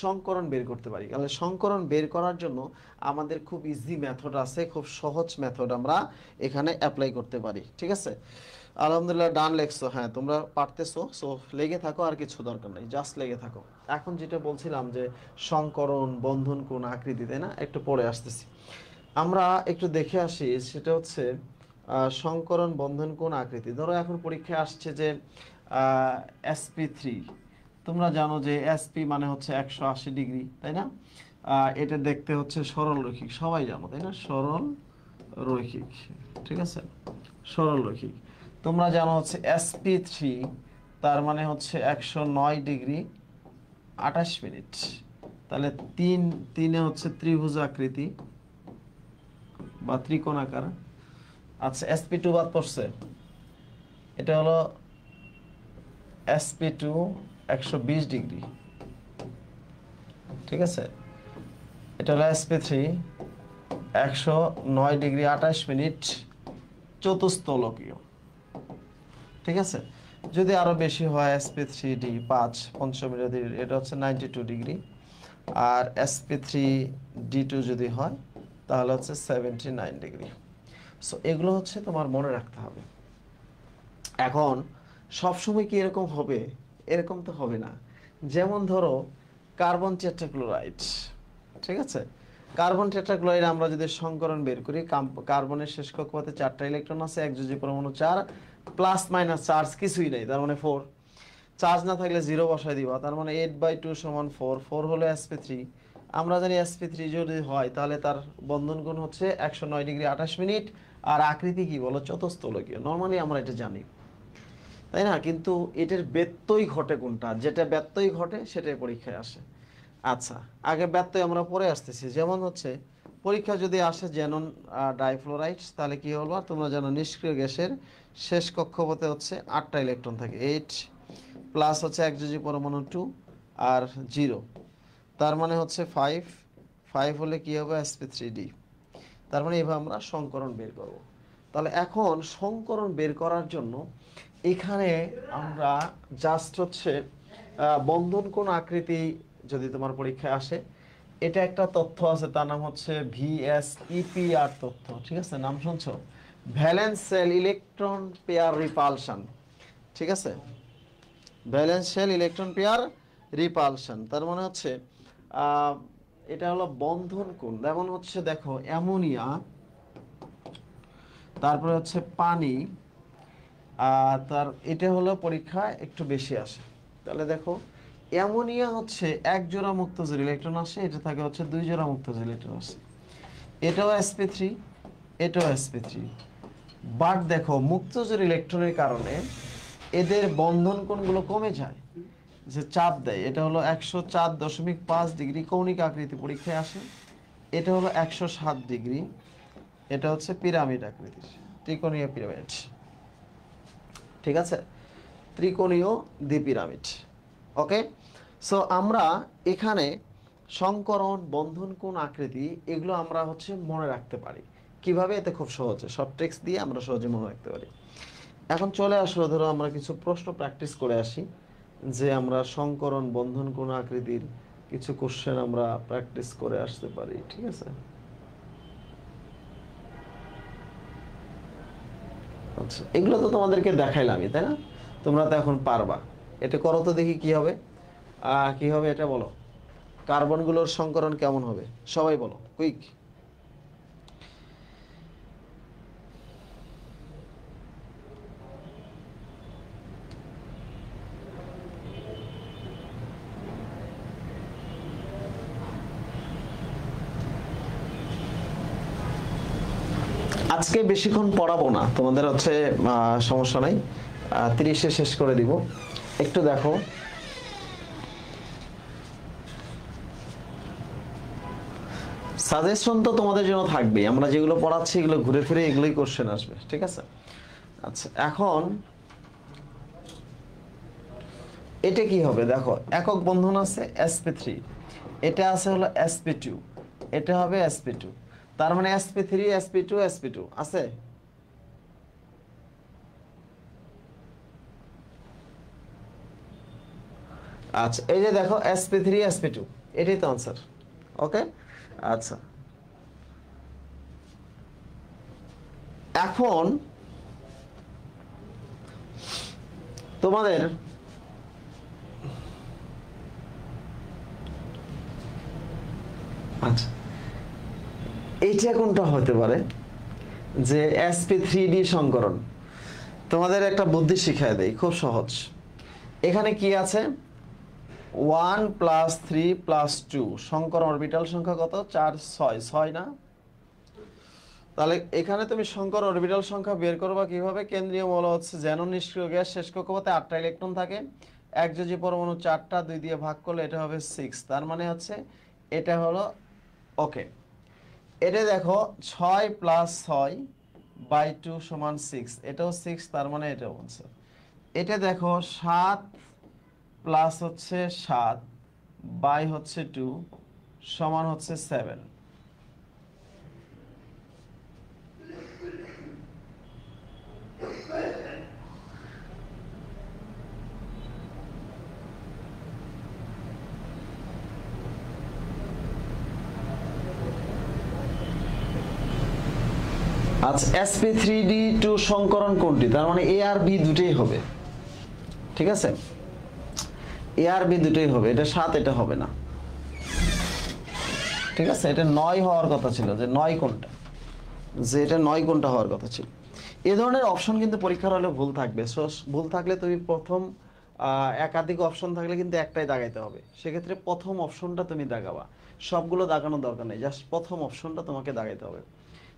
সংকরণ বের করতে পারি। তাহলে সংকরণ বের করার জন্য আমাদের খুব ইজি মেথড আছে, খুব সহজ মেথড আমরা এখানে অ্যাপ্লাই করতে পারি। ঠিক আছে, আলহামদুলিল্লাহ ডান লেখছো। হ্যাঁ তোমরা পারতেছো, সো লেগে থাকো, আর কিছু দরকার নেই, জাস্ট লেগে থাকো। এখন যেটা বলছিলাম যে সংকরণ বন্ধন কোন আকৃতি, তাই না? একটু পরে আসতেছি, আমরা একটু দেখে আসি। সেটা হচ্ছে সংকরণ বন্ধন কোন আকৃতি। ধরো এখন পরীক্ষায় আসছে যে sp3, তোমরা জানো যে এসপি মানে হচ্ছে 180 ডিগ্রি, তাই না? এটা দেখতে হচ্ছে সরল রৈখিক, সবাই জানো তাই না? সরল রৈখিক, ঠিক আছে, সরল রৈখিক। তোমরা জানো হচ্ছে sp3 তার মানে হচ্ছে 109 ডিগ্রি 28 মিনিট। তাহলে 3 হচ্ছে ত্রিভুজ আকৃতি বা ত্রিকোণাকার। আচ্ছা sp2 বাদ পড়ছে, এটা হলো sp2 120 ডিগ্রি, ঠিক আছে। এটা হলো sp3 109 ডিগ্রি 28 মিনিট চতুস্তলকীয়, ঠিক আছে। যদি আরো বেশি হয় sp3d 5 পঞ্চমীর, এটা হচ্ছে 92 ডিগ্রি। আর sp3d2 যদি হয় তাহলে হচ্ছে 79 ডিগ্রি। সো এগুলো হচ্ছে তোমার মনে রাখতে হবে। এখন সবসময় কি এরকম হবে? এরকম তো হবে না। যেমন ধরো কার্বন টেট্রাক্লোরাইড, ঠিক আছে, কার্বন টেট্রাক্লোরাইড আমরা যদি সংকরণ বের করি, কার্বনের শেষ কক্ষপথে 4টা ইলেকট্রন আছে, একযোজী পরমাণু 4, প্লাস মাইনাস চার্জ কিছুই নেই, তার মানে 4। চার্জ না থাকলে 0 বসাই দিবা, তার মানে 8/2 সমান 4। 4 হলো sp3। আমরা জানি sp3 যদি হয় তাহলে তার বন্ধন কোণ হচ্ছে 109 ডিগ্রি 28 মিনিট। আর আকৃতি কি বলো? চতুস্তলকীয়। নর্মালি আমরা এটা জানি, তাই না? কিন্তু এটার ব্যত্যয় ঘটে কোনটা? যেটা ব্যত্যয় ঘটে সেটাই পরীক্ষায় আসে। আচ্ছা আগে ব্যত্যয় আমরা পরে আসতেছি। যেমন হচ্ছে পরীক্ষা যদি আসে জেনন ডাইফ্লোরাইড, তাহলে কি হলো? তোমরা জানো নিষ্ক্রিয় গ্যাসের শেষ কক্ষপথে হচ্ছে 8টা ইলেকট্রন থাকে, 8 প্লাস হচ্ছে একযোজী পরমাণু 2 আর 0, তার মানে হচ্ছে 5। 5 হলে কি হবে? sp3d। তার মানে এভাবে আমরা সংকরণ বের করব। তাহলে এখন সংকরণ বের করার জন্য এখানে আমরা জাস্ট হচ্ছে বন্ধন কোণ আকৃতি যদি তোমার পরীক্ষায় আসে, এটা একটা তথ্য আছে, তার নাম হচ্ছে VSEPR তথ্য, ঠিক আছে? নাম শুনছো? Valence shell electron pair repulsion, ঠিক আছে, valence shell electron pair repulsion. তার মানে হচ্ছে এটা হলো বন্ধন কোণ। যেমন হচ্ছে দেখো অ্যামোনিয়া, তারপরে হচ্ছে পানি, তার এটা হলো পরীক্ষা একটু বেশি আসে। তাহলে দেখো অ্যামোনিয়া হচ্ছে এক জোড়া মুক্তজোড় ইলেকট্রন আসে, এটা থাকে হচ্ছে 2 জোড়া মুক্তজোড় ইলেকট্রন আসে। এটাও sp3, এটাও sp3। বাট দেখো মুক্তজোড় ইলেকট্রনের কারণে এদের বন্ধন কোণগুলো কমে যায়, যে চাপ দেয়। এটা হলো 104.5 ডিগ্রি কৌণিক আকৃতি পরীক্ষায় আসে। এটা হলো 107 ডিগ্রি, এটা হচ্ছে পিরামিড আকৃতির, ত্রিকোণীয় পিরামিড, ঠিক আছে, ত্রিকোণীয় দ্বিপিরামিড। ওকে, সো আমরা এখানে সংকরণ বন্ধন কোণ আকৃতি এগুলো আমরা হচ্ছে মনে রাখতে পারি কিভাবে? এতে খুব সহজে সব টেক্সট দিয়ে আমরা সহজে মনে রাখতে পারি। এখন চলে আসো, ধরো আমরা কিছু প্রশ্ন প্র্যাকটিস করে আসি, যে আমরা সংকরণ বন্ধন কোণ আকৃতির কিছু কোশ্চেন আমরা প্র্যাকটিস করে আসতে পারি, ঠিক আছে? আচ্ছা এগুলো তো তোমাদেরকে দেখাইলামই, তাই না? তোমরা তো এখন পারবা। এটা করো তো দেখি কি হবে। কি হবে এটা বলো। কার্বনগুলোর সংকরণ কেমন হবে সবাই বলো কুইক। আজকে বেশিক্ষণ পড়াবো না তোমাদের, হচ্ছে সমস্যা নাই, 30-এ শেষ করে দিব। একটু দেখো, সাজেশন তো তোমাদের জন্য থাকবেই, আমরা যেগুলো পড়াচ্ছি এগুলো ঘুরে ফিরে এগুলোই কোশ্চেন আসবে, ঠিক আছে? আচ্ছা, এখন এটা কি হবে দেখো, একক বন্ধন আছে sp3, এটা আছে হলো sp2, এটা হবে sp2, তার মানে sp3 sp2 sp2 আছে। আচ্ছা, এই যে দেখো sp3 sp2, এটাই তো आंसर। ওকে, আচ্ছা এখন তোমাদের আচ্ছা এইটা কোনটা হতে পারে যে sp3d সংকরণ। তোমাদের একটা বুদ্ধি শিখায় দেই, খুব সহজ। এখানে কি আছে 1 + 3 + 2, সংকর অরবিটাল সংখ্যা কত 4 6 না? তাহলে এখানে তুমি সংকর অরবিটাল সংখ্যা বের করবা কিভাবে? কেন্দ্রীয় মৌল হচ্ছে যেন নিষ্ক্রিয় গ্যাস, শেষ কক্ষপথে 8টা ইলেকট্রন থাকে, একযোজী পরমাণু 4টা, 2 দিয়ে ভাগ করলে এটা হবে 6, তার মানে হচ্ছে এটা হলো ওকে। এটা দেখো 6 + 6/2 = 6, এটাও 6, তার মানে এটাও आंसर। এটা দেখো 7 প্লাস হচ্ছে 7 বাই হচ্ছে 2 সমান হচ্ছে 7। আচ্ছা, sp3d2 সংকরণ কোনটি? তার মানে a আর b দুটোই হবে, ঠিক আছে? a আর b দুটোই হবে, এটা 7, এটা হবে না, ঠিক আছে? এটা 9 হওয়ার কথা ছিল, যে 9 কোনটা, যে এটা 9 কোনটা হওয়ার কথা ছিল। এই ধরনের অপশন কিন্তু পরীক্ষার হলে ভুল থাকবে। সো ভুল থাকলে তুমি প্রথম একাধিক অপশন থাকলে কিন্তু একটাই দাগাইতে হবে, সেক্ষেত্রে প্রথম অপশনটা তুমি দাগাবা, সবগুলো দাগানোর দরকার নেই, জাস্ট প্রথম অপশনটা তোমাকে দাগাইতে হবে,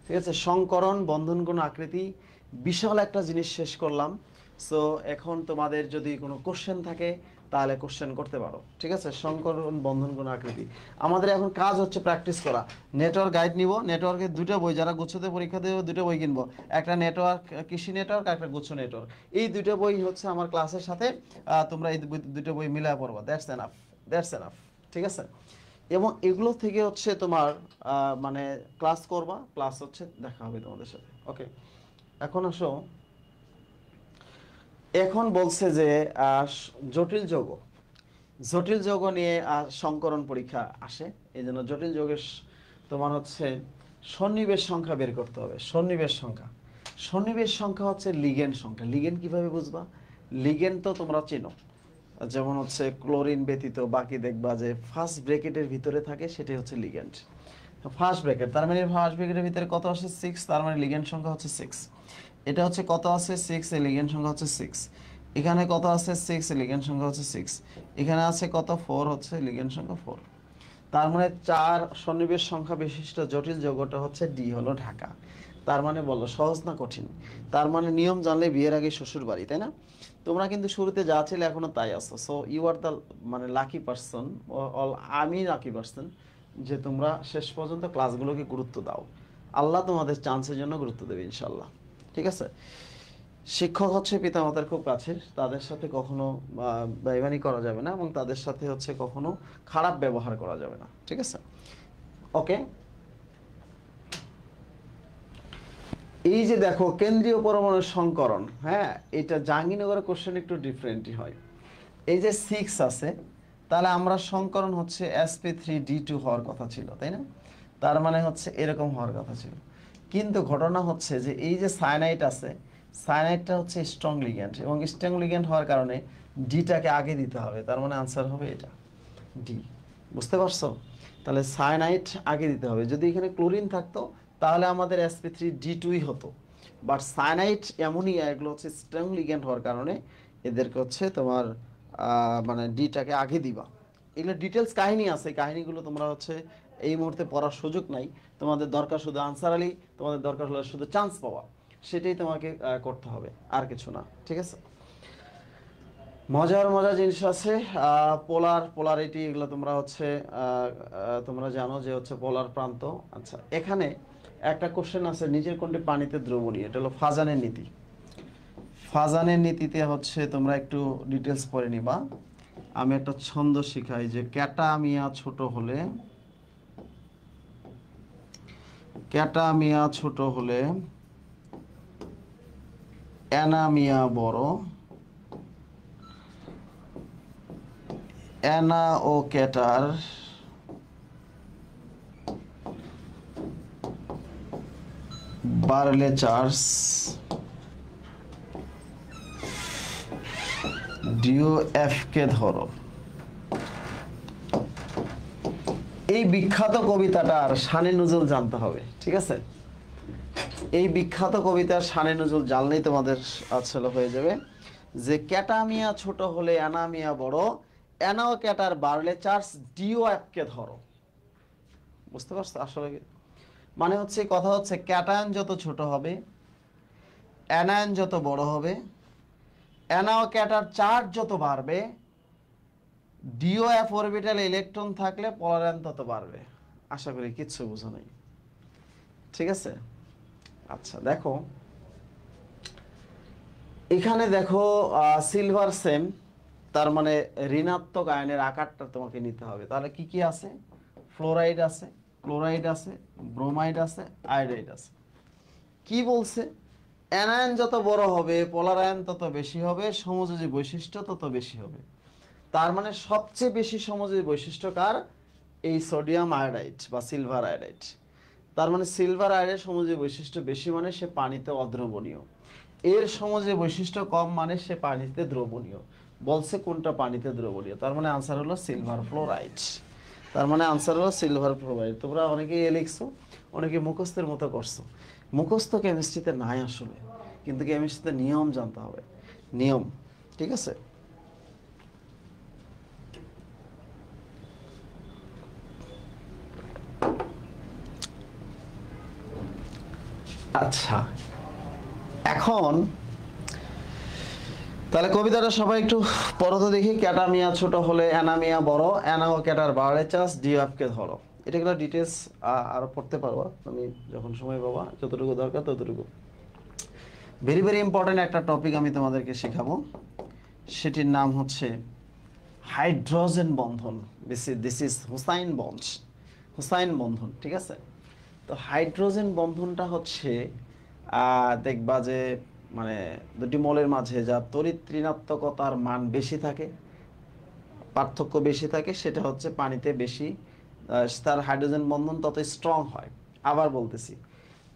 ঠিক আছে? সংকরণ, বন্ধন কোণ, আকৃতি, বিশাল একটা জিনিস শেষ করলাম। সো এখন তোমাদের যদি কোনো কোশ্চেন থাকে তাহলে কোশ্চেন করতে পারো, ঠিক আছে? সংকরণ, বন্ধন কোণ, আকৃতি আমাদের এখন কাজ হচ্ছে প্র্যাকটিস করা। নেটওয়ার্ক গাইড নিব, নেটওয়ার্কের দুটো বই, যারা গুচ্ছতে পরীক্ষা দেবে দুটো বই কিনবো, একটা নেটওয়ার্ক কৃষি নেটওয়ার্ক, একটা গুচ্ছ নেটওয়ার্ক। এই দুটো বই হচ্ছে আমার ক্লাসের সাথে, তোমরা এই দুটো বই মিলায় পড়বা, দ্যাটস এনাফ, দ্যাটস এনাফ, ঠিক আছে? এবং এগুলো থেকে হচ্ছে তোমার মানে ক্লাস করবা, ক্লাস হচ্ছে দেখা হবে তোমাদের সাথে, ওকে? এখন আসো, এখন বলছে যে জটিল যৌগ, জটিল যৌগ নিয়ে সংকরণ পরীক্ষা আসে, এই জন্য জটিল যৌগের তোমার হচ্ছে সন্নিবেশ সংখ্যা বের করতে হবে। সন্নিবেশ সংখ্যা, সন্নিবেশ সংখ্যা হচ্ছে লিগেন্ড সংখ্যা। লিগেন্ড কিভাবে বুঝবা? লিগেন্ড তো তোমরা চেনো, যেমন হচ্ছে ক্লোরিন ব্যতীত বাকি দেখবা যে ফার্স্ট ব্র্যাকেটের ভিতরে থাকে, সেটাই হচ্ছে লিগ্যান্ড। ফার্স্ট ব্র্যাকেট, তার মানে ফার্স্ট ব্র্যাকেটের ভিতরে কত আসে 6, তার মানে লিগ্যান্ড সংখ্যা হচ্ছে 6। এটা হচ্ছে কত আছে 6, এর লিগ্যান্ড সংখ্যা হচ্ছে 6। এখানে কত আছে 6, এর লিগ্যান্ড সংখ্যা হচ্ছে 6। এখানে আছে কত 4, হচ্ছে লিগ্যান্ড সংখ্যা 4। তার মানে 4 সন্নিবেশ সংখ্যা বিশিষ্ট জটিল যৌগটা হচ্ছে ডি, হলো ঢাকা। তার মানে বলো সহজ না কঠিন? তার মানে নিয়ম জানলে বিয়ের আগে শ্বশুর বাড়ি, তাই না? তোমরা কিন্তু শুরুতে যা ছিলে এখনো তাই আছো। সো ইউ আর দ্য মানে লাকি পারসন, আমি লাকি পারসন যে তোমরা শেষ পর্যন্ত ক্লাসগুলোকে গুরুত্ব দাও। আল্লাহ তোমাদের চান্সের জন্য গুরুত্ব দেবে ইনশাল্লাহ, ঠিক আছে? শিক্ষক হচ্ছে পিতামাতার খুব কাছের, তাদের সাথে কখনো বেইমানি করা যাবে না, এবং তাদের সাথে হচ্ছে কখনো খারাপ ব্যবহার করা যাবে না, ঠিক আছে? ওকে, এই যে দেখো কেন্দ্রীয় পরমাণুর সংকরণ, হ্যাঁ, এটা জাহাঙ্গীরনগরের কোশ্চেন একটু ডিফারেন্টই হয়। এই যে 6 আছে, তাহলে আমরা সংকরণ হচ্ছে sp3d2 হওয়ার কথা ছিল, তাই না? তার মানে হচ্ছে এরকম হওয়ার কথা ছিল, কিন্তু ঘটনা হচ্ছে যে এই যে সায়ানাইড আছে, সায়ানাইডটা হচ্ছে স্ট্রং লিগ্যান্ড, এবং স্ট্রং লিগ্যান্ড হওয়ার কারণে ডিটাকে আগে দিতে হবে, তার মানে আনসার হবে এটা ডি। বুঝতে পারছো? তাহলে সায়ানাইড আগে দিতে হবে। যদি এখানে ক্লোরিন থাকতো তাহলে আমাদের sp3d2 হতো, বাট সায়ানাইড অ্যামোনিয়া এগুলো হচ্ছে স্ট্রং লিগ্যান্ড হওয়ার কারণে এদেরকে হচ্ছে তোমার মানে ডিটাকে আগে দিবা। এগুলো ডিটেলস কাহিনী আছে, কাহিনীগুলো তোমরা হচ্ছে এই মুহূর্তে পড়ার সুযোগ নাই। তোমাদের দরকার শুধু আনসার আলী, তোমাদের দরকার হলো শুধু চান্স পাওয়া, সেটাই তোমাকে করতে হবে, আর কিছু না। ঠিক আছে? মজার মজার জিনিস আছে। পোলারিটি এগুলো তোমরা হচ্ছে তোমরা জানো যে হচ্ছে পোলার প্রান্ত। আচ্ছা, এখানে একটা কোশ্চেন আছে, নিচের কোনটি পানিতে দ্রবণীয়? এটা হলো ফাজানের নীতি। ফাজানের নীতিতে হচ্ছে তোমরা একটু ডিটেলস পড়ে নিবা। আমি একটা ছন্দ শিখাই যে ক্যাটামিয়া ছোট হলে অ্যানামিয়া বড়, অ্যানা ও ক্যাটার বাড়লে চার্জ ডিও এফ কে ধরো। এই বিখ্যাত কবিতাটার শানে নজরুল জানতে হবে। ঠিক আছে? এই বিখ্যাত কবিতার শানে নজরুল জানলেই তোমাদের আসলে হয়ে যাবে যে ক্যাটামিয়া ছোট হলে অ্যানামিয়া বড়, অ্যানা ও ক্যাটার বাড়লে চার্জ ডিও এফ কে ধরো। বুঝতে পারছো? আসলে মানে হচ্ছে কথা হচ্ছে ক্যাটায়ন যত ছোট হবে, অ্যানায়ন যত বড় হবে, অ্যানা ও ক্যাটার চার্জ যত বাড়বে, ডিও এফ অরবিটালে ইলেকট্রন থাকলে পোলারায়ন তত বাড়বে। আশা করি কিচ্ছু বোঝা নাই। ঠিক আছে? আচ্ছা, দেখো এখানে দেখো সিলভার সেম, তার মানে ঋণাত্মক আয়নের আকারটা তোমাকে নিতে হবে। তাহলে কি কি আছে? ফ্লোরাইড আছে, ক্লোরাইড আছে, ব্রোমাইড আছে, আয়োডাইড আছে। কি বলছে? অ্যানায়ন যত বড় হবে পোলারায়ন তত বেশি হবে, সমযোজী বৈশিষ্ট্য তত বেশি হবে। তার মানে সবচেয়ে বেশি সমযোজী বৈশিষ্ট্য কার? এই সোডিয়াম আয়োডাইড বা সিলভার আয়োডাইড। তার মানে সিলভার আয়োডাইড সমযোজী বৈশিষ্ট্য বেশি মানে সে পানিতে অদ্রবণীয়, এর সমযোজী বৈশিষ্ট্য কম মানে সে পানিতে দ্রবণীয়। বলছে কোনটা পানিতে দ্রবণীয়, তার মানে আনসার হলো সিলভার ফ্লোরাইড। তার মানে আনসার হলো সিলভার ফ্লোরাইড। তোমরা অনেকেই লিখছো, অনেকে মুখস্থের মতো করছো। মুখস্থ কেমিস্ট্রিতে নাই আসলে, কিন্তু কেমিস্ট্রিতে নিয়ম জানতে হবে, নিয়ম। ঠিক আছে? আচ্ছা, এখন তাহলে কবিতাটা সবাই একটু পড়ো তো দেখি। ক্যাটামিয়া ছোট হলে অ্যানামিয়া বড়, অ্যানা ও ক্যাটার বাড়লে চার্জ ডিএফ কে ধরো। এটাগুলো ডিটেলস আরো পড়তে পারবা তুমি যখন সময় পাবা, যতটুকু দরকার ততটুকু। ভেরি ভেরি ইম্পর্টেন্ট একটা টপিক আমি তোমাদেরকে শেখাবো, সেটির নাম হচ্ছে হাইড্রোজেন বন্ধন। This is Hussain bond, Hussain বন্ধন। ঠিক আছে? তো হাইড্রোজেন বন্ধনটা হচ্ছে দেখবা যে মানে দুটি মৌলের মাঝে যা তড়িৎ ঋণাত্মকতার মান বেশি থাকে, পার্থক্য বেশি থাকে, সেটা হচ্ছে পানিতে বেশি, তার হাইড্রোজেন বন্ধন তত স্ট্রং হয়। আবার বলতেছি,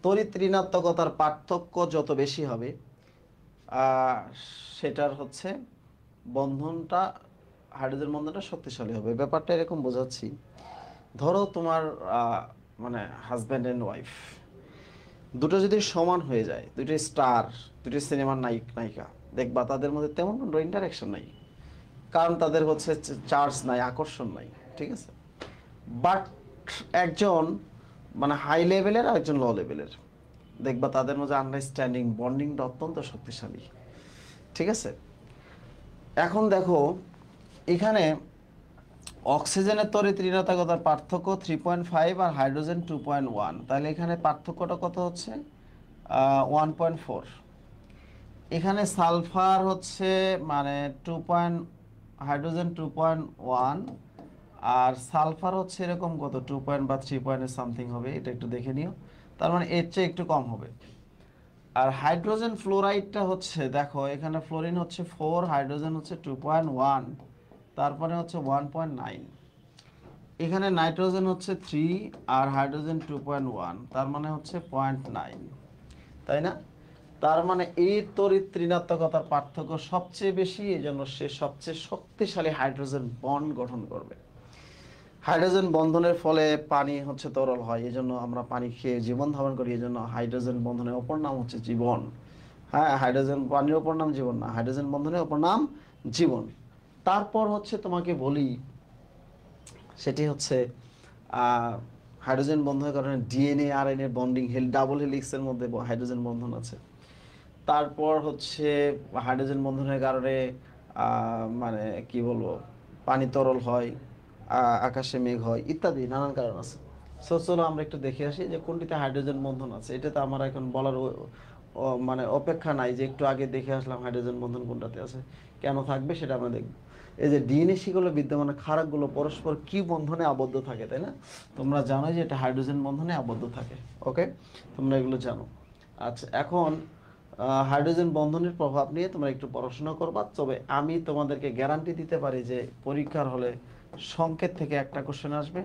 তড়িৎ ঋণাত্মকতার পার্থক্য যত বেশি হবে সেটার হচ্ছে বন্ধনটা, হাইড্রোজেন বন্ধনটা শক্তিশালী হবে। ব্যাপারটা এরকম বোঝাচ্ছি, ধরো তোমার মানে হাজব্যান্ড অ্যান্ড ওয়াইফ দুটো যদি সমান হয়ে যায়, দুটো স্টার, দুটো সিনেমার নায়ক নায়িকা, দেখবা তাদের মধ্যে তেমন কোনো ইন্টারাকশন নাই, কারণ তাদের হচ্ছে চার্জ নাই, আকর্ষণ নাই। ঠিক আছে? বাট একজন মানে হাই লেভেলের আর একজন লো লেভেলের, দেখবা তাদের মধ্যে আন্ডারস্ট্যান্ডিং বন্ডিংটা অত্যন্ত শক্তিশালী। ঠিক আছে? এখন দেখো এখানে অক্সিজেনের তড়িৎ ঋণাত্মকতার পার্থক্য 3.5 আর হাইড্রোজেন 2.1, তাহলে এখানে পার্থক্যটা কত হচ্ছে? 1.4। এখানে সালফার হচ্ছে মানে হাইড্রোজেন 2.1 আর সালফার হচ্ছে এরকম কত 2 পয়েন্ট বা 3 পয়েন্টের সামথিং হবে, এটা একটু দেখে নিও। তার মানে এর চেয়ে একটু কম হবে। আর হাইড্রোজেন ফ্লোরাইডটা হচ্ছে দেখো এখানে ফ্লোরিন হচ্ছে 4, হাইড্রোজেন হচ্ছে 2.1, তারপরে হচ্ছে 1.9। এখানে নাইট্রোজেন হচ্ছে 3 আর হাইড্রোজেন 2.1, তার মানে হচ্ছে 0.9, তাই না? তার মানে এই তড়িৎ ঋণাত্মকতার পার্থক্য সবচেয়ে বেশি, এই জন্য সে সবচেয়ে শক্তিশালী হাইড্রোজেন বন্ড গঠন করবে। হাইড্রোজেন বন্ধনের ফলে পানি হচ্ছে তরল হয়, এই জন্য আমরা পানি খেয়ে জীবন ধারণ করি, এই জন্য হাইড্রোজেন বন্ধনের অপর নাম হচ্ছে জীবন। হ্যাঁ, হাইড্রোজেন পানির অপর নাম জীবন না, হাইড্রোজেন বন্ধনের অপর নাম জীবন। তারপর হচ্ছে তোমাকে বলি, সেটি হচ্ছে হাইড্রোজেন বন্ধনের কারণে ডিএনএ আরএনএ বন্ডিং ডাবল হেলিক্সের মধ্যে হাইড্রোজেন বন্ধন আছে। তারপর হচ্ছে হাইড্রোজেন বন্ধনের কারণে মানে কি বলবো, পানি তরল হয়, আকাশে মেঘ হয়, ইত্যাদি নানান কারণ আছে। চলো আমরা একটু দেখে আসি যে কোনটিতে হাইড্রোজেন বন্ধন আছে। এটা তো আমার এখন বলার মানে অপেক্ষা নাই যে একটু আগে দেখে আসলাম হাইড্রোজেন বন্ধন কোনটাতে আছে, কেন থাকবে সেটা আমরা দেখব। এই যে ডিএনএ শিকলে বিদ্যমান ক্ষারকগুলো পরস্পর কি বন্ধনে আবদ্ধ থাকে, তাই না? তোমরা জানো যে এটা হাইড্রোজেন বন্ধনে আবদ্ধ থাকে। ওকে, তোমরা এগুলো জানো। আচ্ছা, এখন হাইড্রোজেন বন্ধনের প্রভাব নিয়ে তোমরা একটু পড়াশোনা করবা। তবে আমি তোমাদেরকে গ্যারান্টি দিতে পারি যে পরীক্ষার হলে সংকেত থেকে একটা কোশ্চেন আসবে,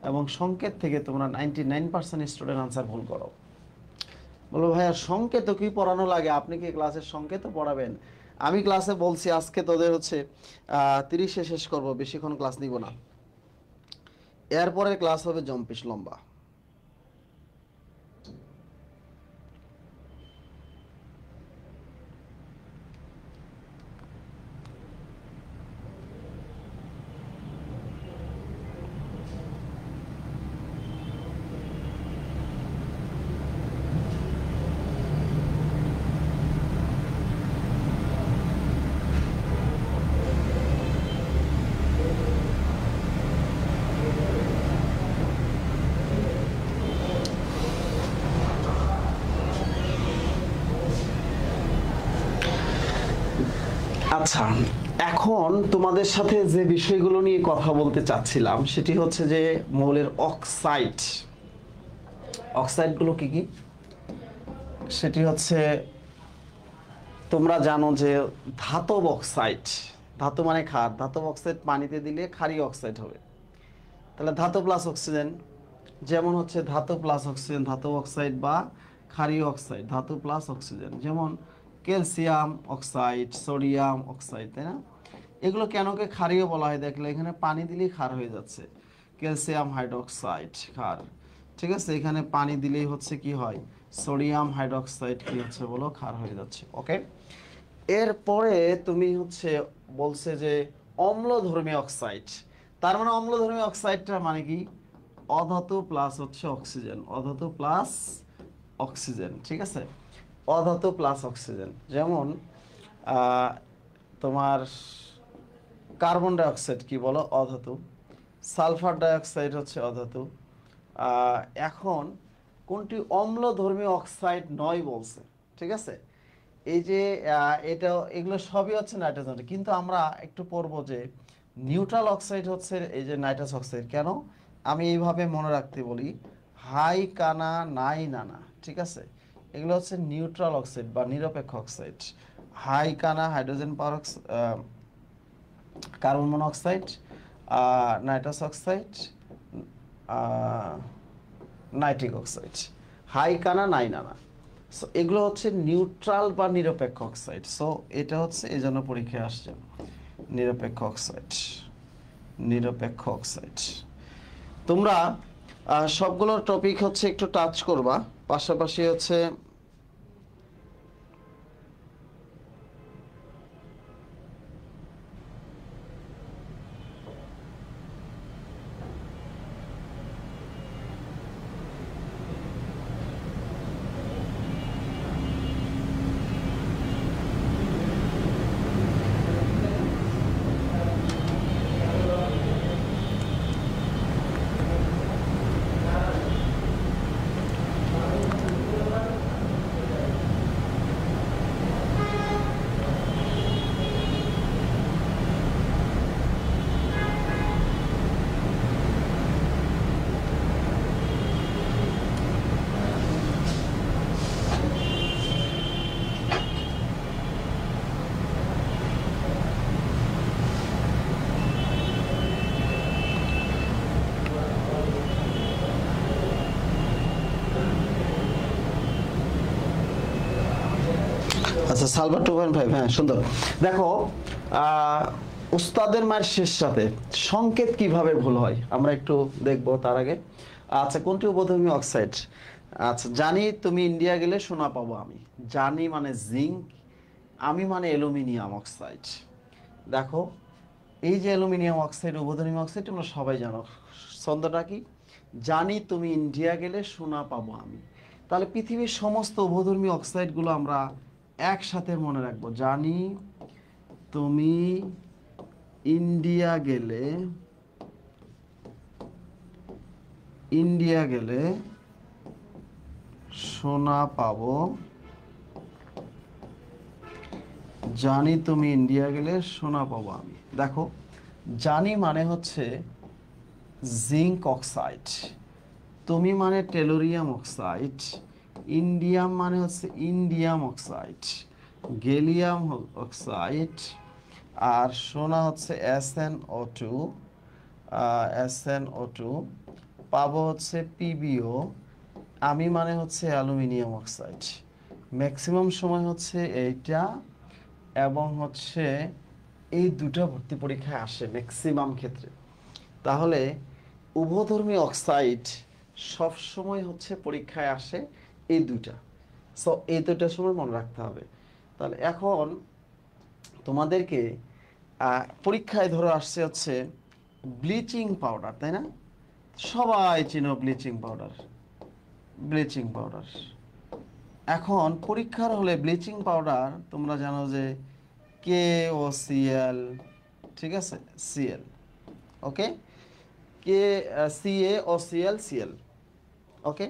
এবং সংকেত থেকে তোমরা 99% স্টুডেন্ট আনসার ভুল করো। বলো ভাইয়া সংকেত কি পড়ানো লাগে, আপনি কি ক্লাসের সংকেত পড়াবেন? আমি ক্লাসে বলছি আজকে তোদের হচ্ছে 30-এ শেষ করব, বেশিক্ষণ ক্লাস নিব না। এরপরে ক্লাস হবে জম্পিশ লম্বা। আচ্ছা, এখন তোমাদের সাথে যে বিষয়গুলো নিয়ে কথা বলতে চাচ্ছিলাম সেটি হচ্ছে যে মৌলের অক্সাইড। অক্সাইডগুলো কি কি? সেটি হচ্ছে, তোমরা জানো যে ধাতব অক্সাইড, ধাতু মানে ক্ষার, ধাতব অক্সাইড পানিতে দিলে ক্ষারীয় অক্সাইড হবে। তাহলে ধাতু প্লাস অক্সিজেন, যেমন হচ্ছে ধাতু প্লাস অক্সিজেন, ধাতব অক্সাইড বা ক্ষারীয় অক্সাইড, ধাতু প্লাস অক্সিজেন, যেমন ক্যালসিয়াম অক্সাইড, সোডিয়াম অক্সাইড, তাই না? এগুলো কেনকে ক্ষারীয় বলা হয় দেখলে এখানে পানি দিলেই ক্ষার হয়ে যাচ্ছে, ক্যালসিয়াম হাইড্রোক্সাইড ক্ষার, ঠিক আছে? এখানে পানি দিলেই হচ্ছে কি হয়, সোডিয়াম হাইড্রোক্সাইড কি হচ্ছে বলো, ক্ষার হয়ে যাচ্ছে। ওকে, এরপরে তুমি হচ্ছে বলছে যে অম্লধর্মী অক্সাইড, তার মানে অম্লধর্মী অক্সাইডটা মানে কি, অধাতু প্লাস হচ্ছে অক্সিজেন, অধাতু প্লাস অক্সিজেন, ঠিক আছে? অধাতু প্লাস অক্সিজেন, যেমন তোমার কার্বন ডাইঅক্সাইড কি বলো, অধাতু। সালফার ডাইঅক্সাইড হচ্ছে অধাতু। এখন কোনটি অম্লধর্মী অক্সাইড নয় বলছে, ঠিক আছে? এই যে এটা, এগুলো সবই হচ্ছে নাইট্রোজেন, কিন্তু আমরা একটু পড়বো যে নিউট্রাল অক্সাইড হচ্ছে এই যে নাইট্রাস অক্সাইড। কেন আমি এইভাবে মনে রাখতে বলি, হাই কানা নাই নানা, ঠিক আছে? এগুলো হচ্ছে নিউট্রাল অক্সাইড বা নিরপেক্ষ অক্সাইড। হাই কানা hydrogen carbon monoxide, nitrous oxide, nitric oxide, হাই কানা নাই নানা। সো এগুলো হচ্ছে নিউট্রাল বা নিরপেক্ষ অক্সাইড। সো এটা হচ্ছে এই জন্য পরীক্ষায় আসছে নিরপেক্ষ অক্সাইড, নিরপেক্ষ অক্সাইড। তোমরা সবগুলো টপিক হচ্ছে একটু টাচ করবা, পাশাপাশি হচ্ছে আচ্ছা সালফার 2.5, হ্যাঁ সুন্দর। দেখো উস্তাদের মায়ের শেষ সাথে সংকেত কিভাবে ভুল হয় আমরা একটু দেখব তার আগে। আচ্ছা, কোনটি উভধর্মী অক্সাইড? আচ্ছা, জানি তুমি ইন্ডিয়া গেলে সোনা পাবো আমি। জানি মানে জিঙ্ক, আমি মানে অ্যালুমিনিয়াম অক্সাইড। দেখো, এই যে অ্যালুমিনিয়াম অক্সাইড উভধর্মী অক্সাইড তোমরা সবাই জানো। ছন্দটা কি? জানি তুমি ইন্ডিয়া গেলে সোনা পাবো আমি। তাহলে পৃথিবীর সমস্ত উভধর্মী অক্সাইডগুলো আমরা একসাথে মনে রাখবো। জানি তুমি ইন্ডিয়া গেলে সোনা পাবো। জানি তুমি ইন্ডিয়া গেলে সোনা পাবো আমি। দেখো, জানি মানে হচ্ছে জিঙ্ক অক্সাইড, তুমি মানে টেলোরিয়াম অক্সাইড, ইন্ডিয়াম মানে হচ্ছে ইন্ডিয়াম অক্সাইড, গেলিয়াম অক্সাইড, আর সোনা হচ্ছে SnO2, SnO2 পাবো হচ্ছে PbO, আমি মানে হচ্ছে অ্যালুমিনিয়াম অক্সাইড। ম্যাক্সিমাম সময় হচ্ছে এইটা এবং হচ্ছে এই দুটো ভর্তি পরীক্ষায় আসে ম্যাক্সিমাম ক্ষেত্রে। তাহলে উভধর্মী অক্সাইড সব সময় হচ্ছে পরীক্ষায় আসে এই দুটা। সো এই দুটার সময় মনে রাখতে হবে। তাহলে এখন তোমাদেরকে পরীক্ষায় ধরো আসছে হচ্ছে ব্লিচিং পাউডার, তাই না? সবাই চিনো ব্লিচিং পাউডার। ব্লিচিং পাউডার এখন পরীক্ষার হলে ব্লিচিং পাউডার তোমরা জানো যে KOCl, ঠিক আছে, Cl, ওকে, CaOCl, ওকে।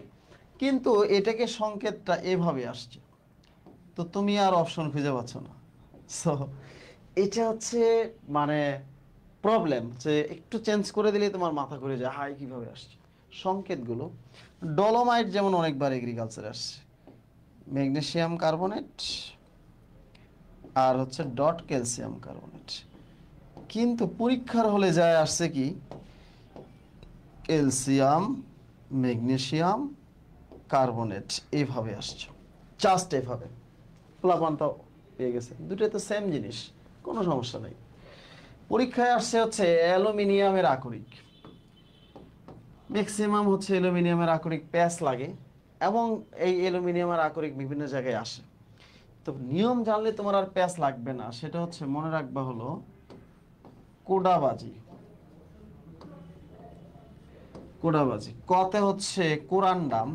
কিন্তু এটাকে সংকেতটা এভাবে আসছে, তো তুমি আর অপশন খুঁজে পাচ্ছ না। সো এটা হচ্ছে মানে প্রবলেম, যে একটু চেঞ্জ করে দিলে তোমার মাথা ঘুরে যায়, হাই কিভাবে আসছে সংকেতগুলো। ডলোমাইট যেমন অনেকবার এগ্রিকালচারে আসছে, ম্যাগনেসিয়াম কার্বনেট আর হচ্ছে ডট ক্যালসিয়াম কার্বনেট। কিন্তু পরীক্ষার হলে যায় আসছে কি ক্যালসিয়াম ম্যাগনেসিয়াম কার্বনেট, এইভাবে আসছে, জাস্ট এভাবে। প্লাবনটা পেয়ে গেছে, দুটোই তো সেম জিনিস, কোনো সমস্যা নেই। পরীক্ষায় আসছে হচ্ছে অ্যালুমিনিয়ামের আকরিক, ম্যাক্সিমাম হচ্ছে অ্যালুমিনিয়ামের আকরিক প্যাচ লাগে এবং এই অ্যালুমিনিয়ামের আকরিক বিভিন্ন জায়গায় আসে। তো নিয়ম জানলে তোমার আর প্যাচ লাগবে না, সেটা হচ্ছে মনে রাখবা হলো কোডাবাজি। কোডাবাজি কতে হচ্ছে কোরান্ডাম,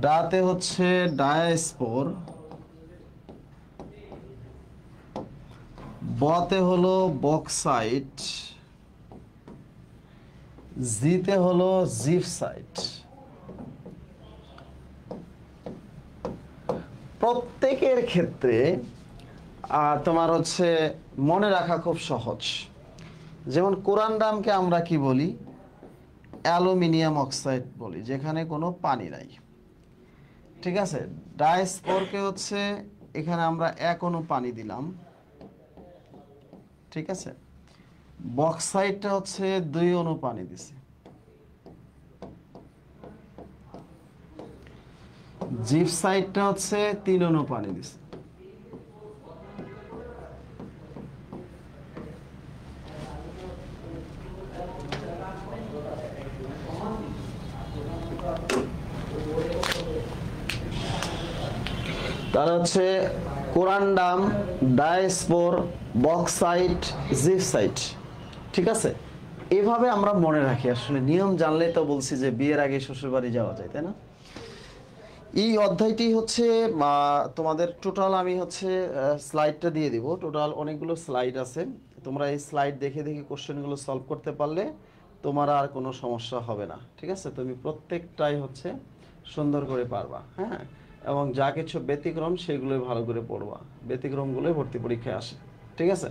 ডাতে হচ্ছে ডায়াস্পোর, বতে হলো বক্সাইট, জিতে হলো জিপসাইট। প্রত্যেকের ক্ষেত্রে তোমার হচ্ছে মনে রাখা খুব সহজ। যেমন কোরান্ডামকে আমরা কি বলি? অ্যালুমিনিয়াম অক্সাইড বলি, যেখানে কোনো পানি নাই, ঠিক আছে। ডায়াস্পোরকে হচ্ছে এখানে আমরা 1 অণু পানি দিলাম, ঠিক আছে। বক্সাইটটা হচ্ছে 2 অণু পানি দিছে। জিপসাইটটা হচ্ছে 3 অণু পানি দিছে। তার হচ্ছে কোরান্ডাম, ডায়াস্পোর, বক্সাইট, জিপসাইট, ঠিক আছে। এভাবে আমরা মনে রাখি, আসলে নিয়ম জানলে তো বলছি যে বিয়ের আগে শ্বশুর বাড়ি যাওয়া যায়, তাই না? এই অধ্যায়টি হচ্ছে তোমাদের টোটাল আমি হচ্ছে স্লাইডটা দিয়ে দিব। টোটাল অনেকগুলো স্লাইড আছে, তোমরা এই স্লাইড দেখে দেখে কোশ্চেনগুলো সলভ করতে পারলে তোমার আর কোনো সমস্যা হবে না, ঠিক আছে। তুমি প্রত্যেকটাই হচ্ছে সুন্দর করে পারবা, হ্যাঁ। এবং যা কিছু ব্যতিক্রম সেগুলোই ভালো করে পড়বা, ব্যতিক্রমগুলোই ভর্তি পরীক্ষায় আসে, ঠিক আছে।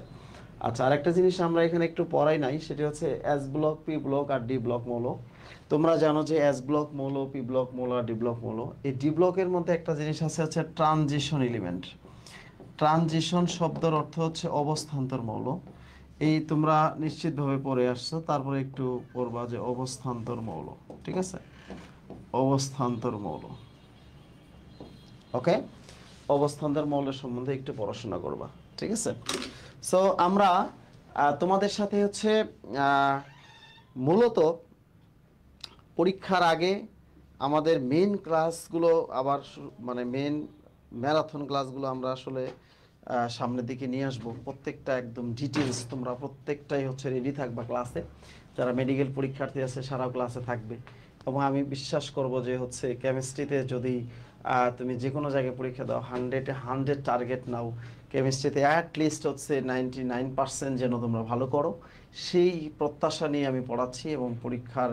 আচ্ছা, আরেকটা জিনিস আমরা এখানে একটু পড়াই নাই, সেটি হচ্ছে এস ব্লক, পি ব্লক আর ডি ব্লক মৌল। তোমরা জানো যে এস ব্লক মৌল, পি ব্লক মৌল আর ডি ব্লক মৌল। এই ডি ব্লকের মধ্যে একটা জিনিস আছে হচ্ছে ট্রানজিশন এলিমেন্ট। ট্রানজিশন শব্দের অর্থ হচ্ছে অবস্থান্তর মৌল। এই তোমরা নিশ্চিতভাবে পড়ে আসছো, তারপরে একটু পড়বা যে অবস্থান্তর মৌল, ঠিক আছে, অবস্থান্তর মৌল, ওকে। অবস্থান্তর মৌলের সম্বন্ধে একটু পড়াশোনা করবা, ঠিক আছে? সো আমরা তোমাদের সাথে হচ্ছে মূলত পরীক্ষার আগে আমাদের মেন ক্লাসগুলো আবার মানে মেন ম্যারাথন ক্লাসগুলো আমরা আসলে সামনের দিকে নিয়ে আসবো। প্রত্যেকটা একদম ডিটেলস তোমরা প্রত্যেকটাই হচ্ছে রেডি থাকবা ক্লাসে। যারা মেডিকেল পরীক্ষার্থী আছে সারা ক্লাসে থাকবে, এবং আমি বিশ্বাস করব যে হচ্ছে কেমিস্ট্রিতে যদি তুমি যে কোনো জায়গায় পরীক্ষা দাও 100 টার্গেট নাও, কেমিস্ট্রিতে অ্যাটলিস্ট হচ্ছে 99% যেন তোমরা ভালো করো, সেই প্রত্যাশা নিয়ে আমি পড়াচ্ছি। এবং পরীক্ষার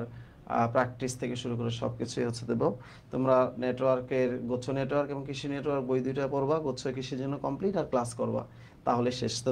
প্র্যাকটিস থেকে শুরু করে সব কিছুই হচ্ছে দেবো। তোমরা নেটওয়ার্কের গুচ্ছ নেটওয়ার্ক এবং কৃষি নেটওয়ার্ক বই দুইটা পড়বা, গুচ্ছ কৃষির জন্য কমপ্লিট আর ক্লাস করবা, তাহলে শেষ। তো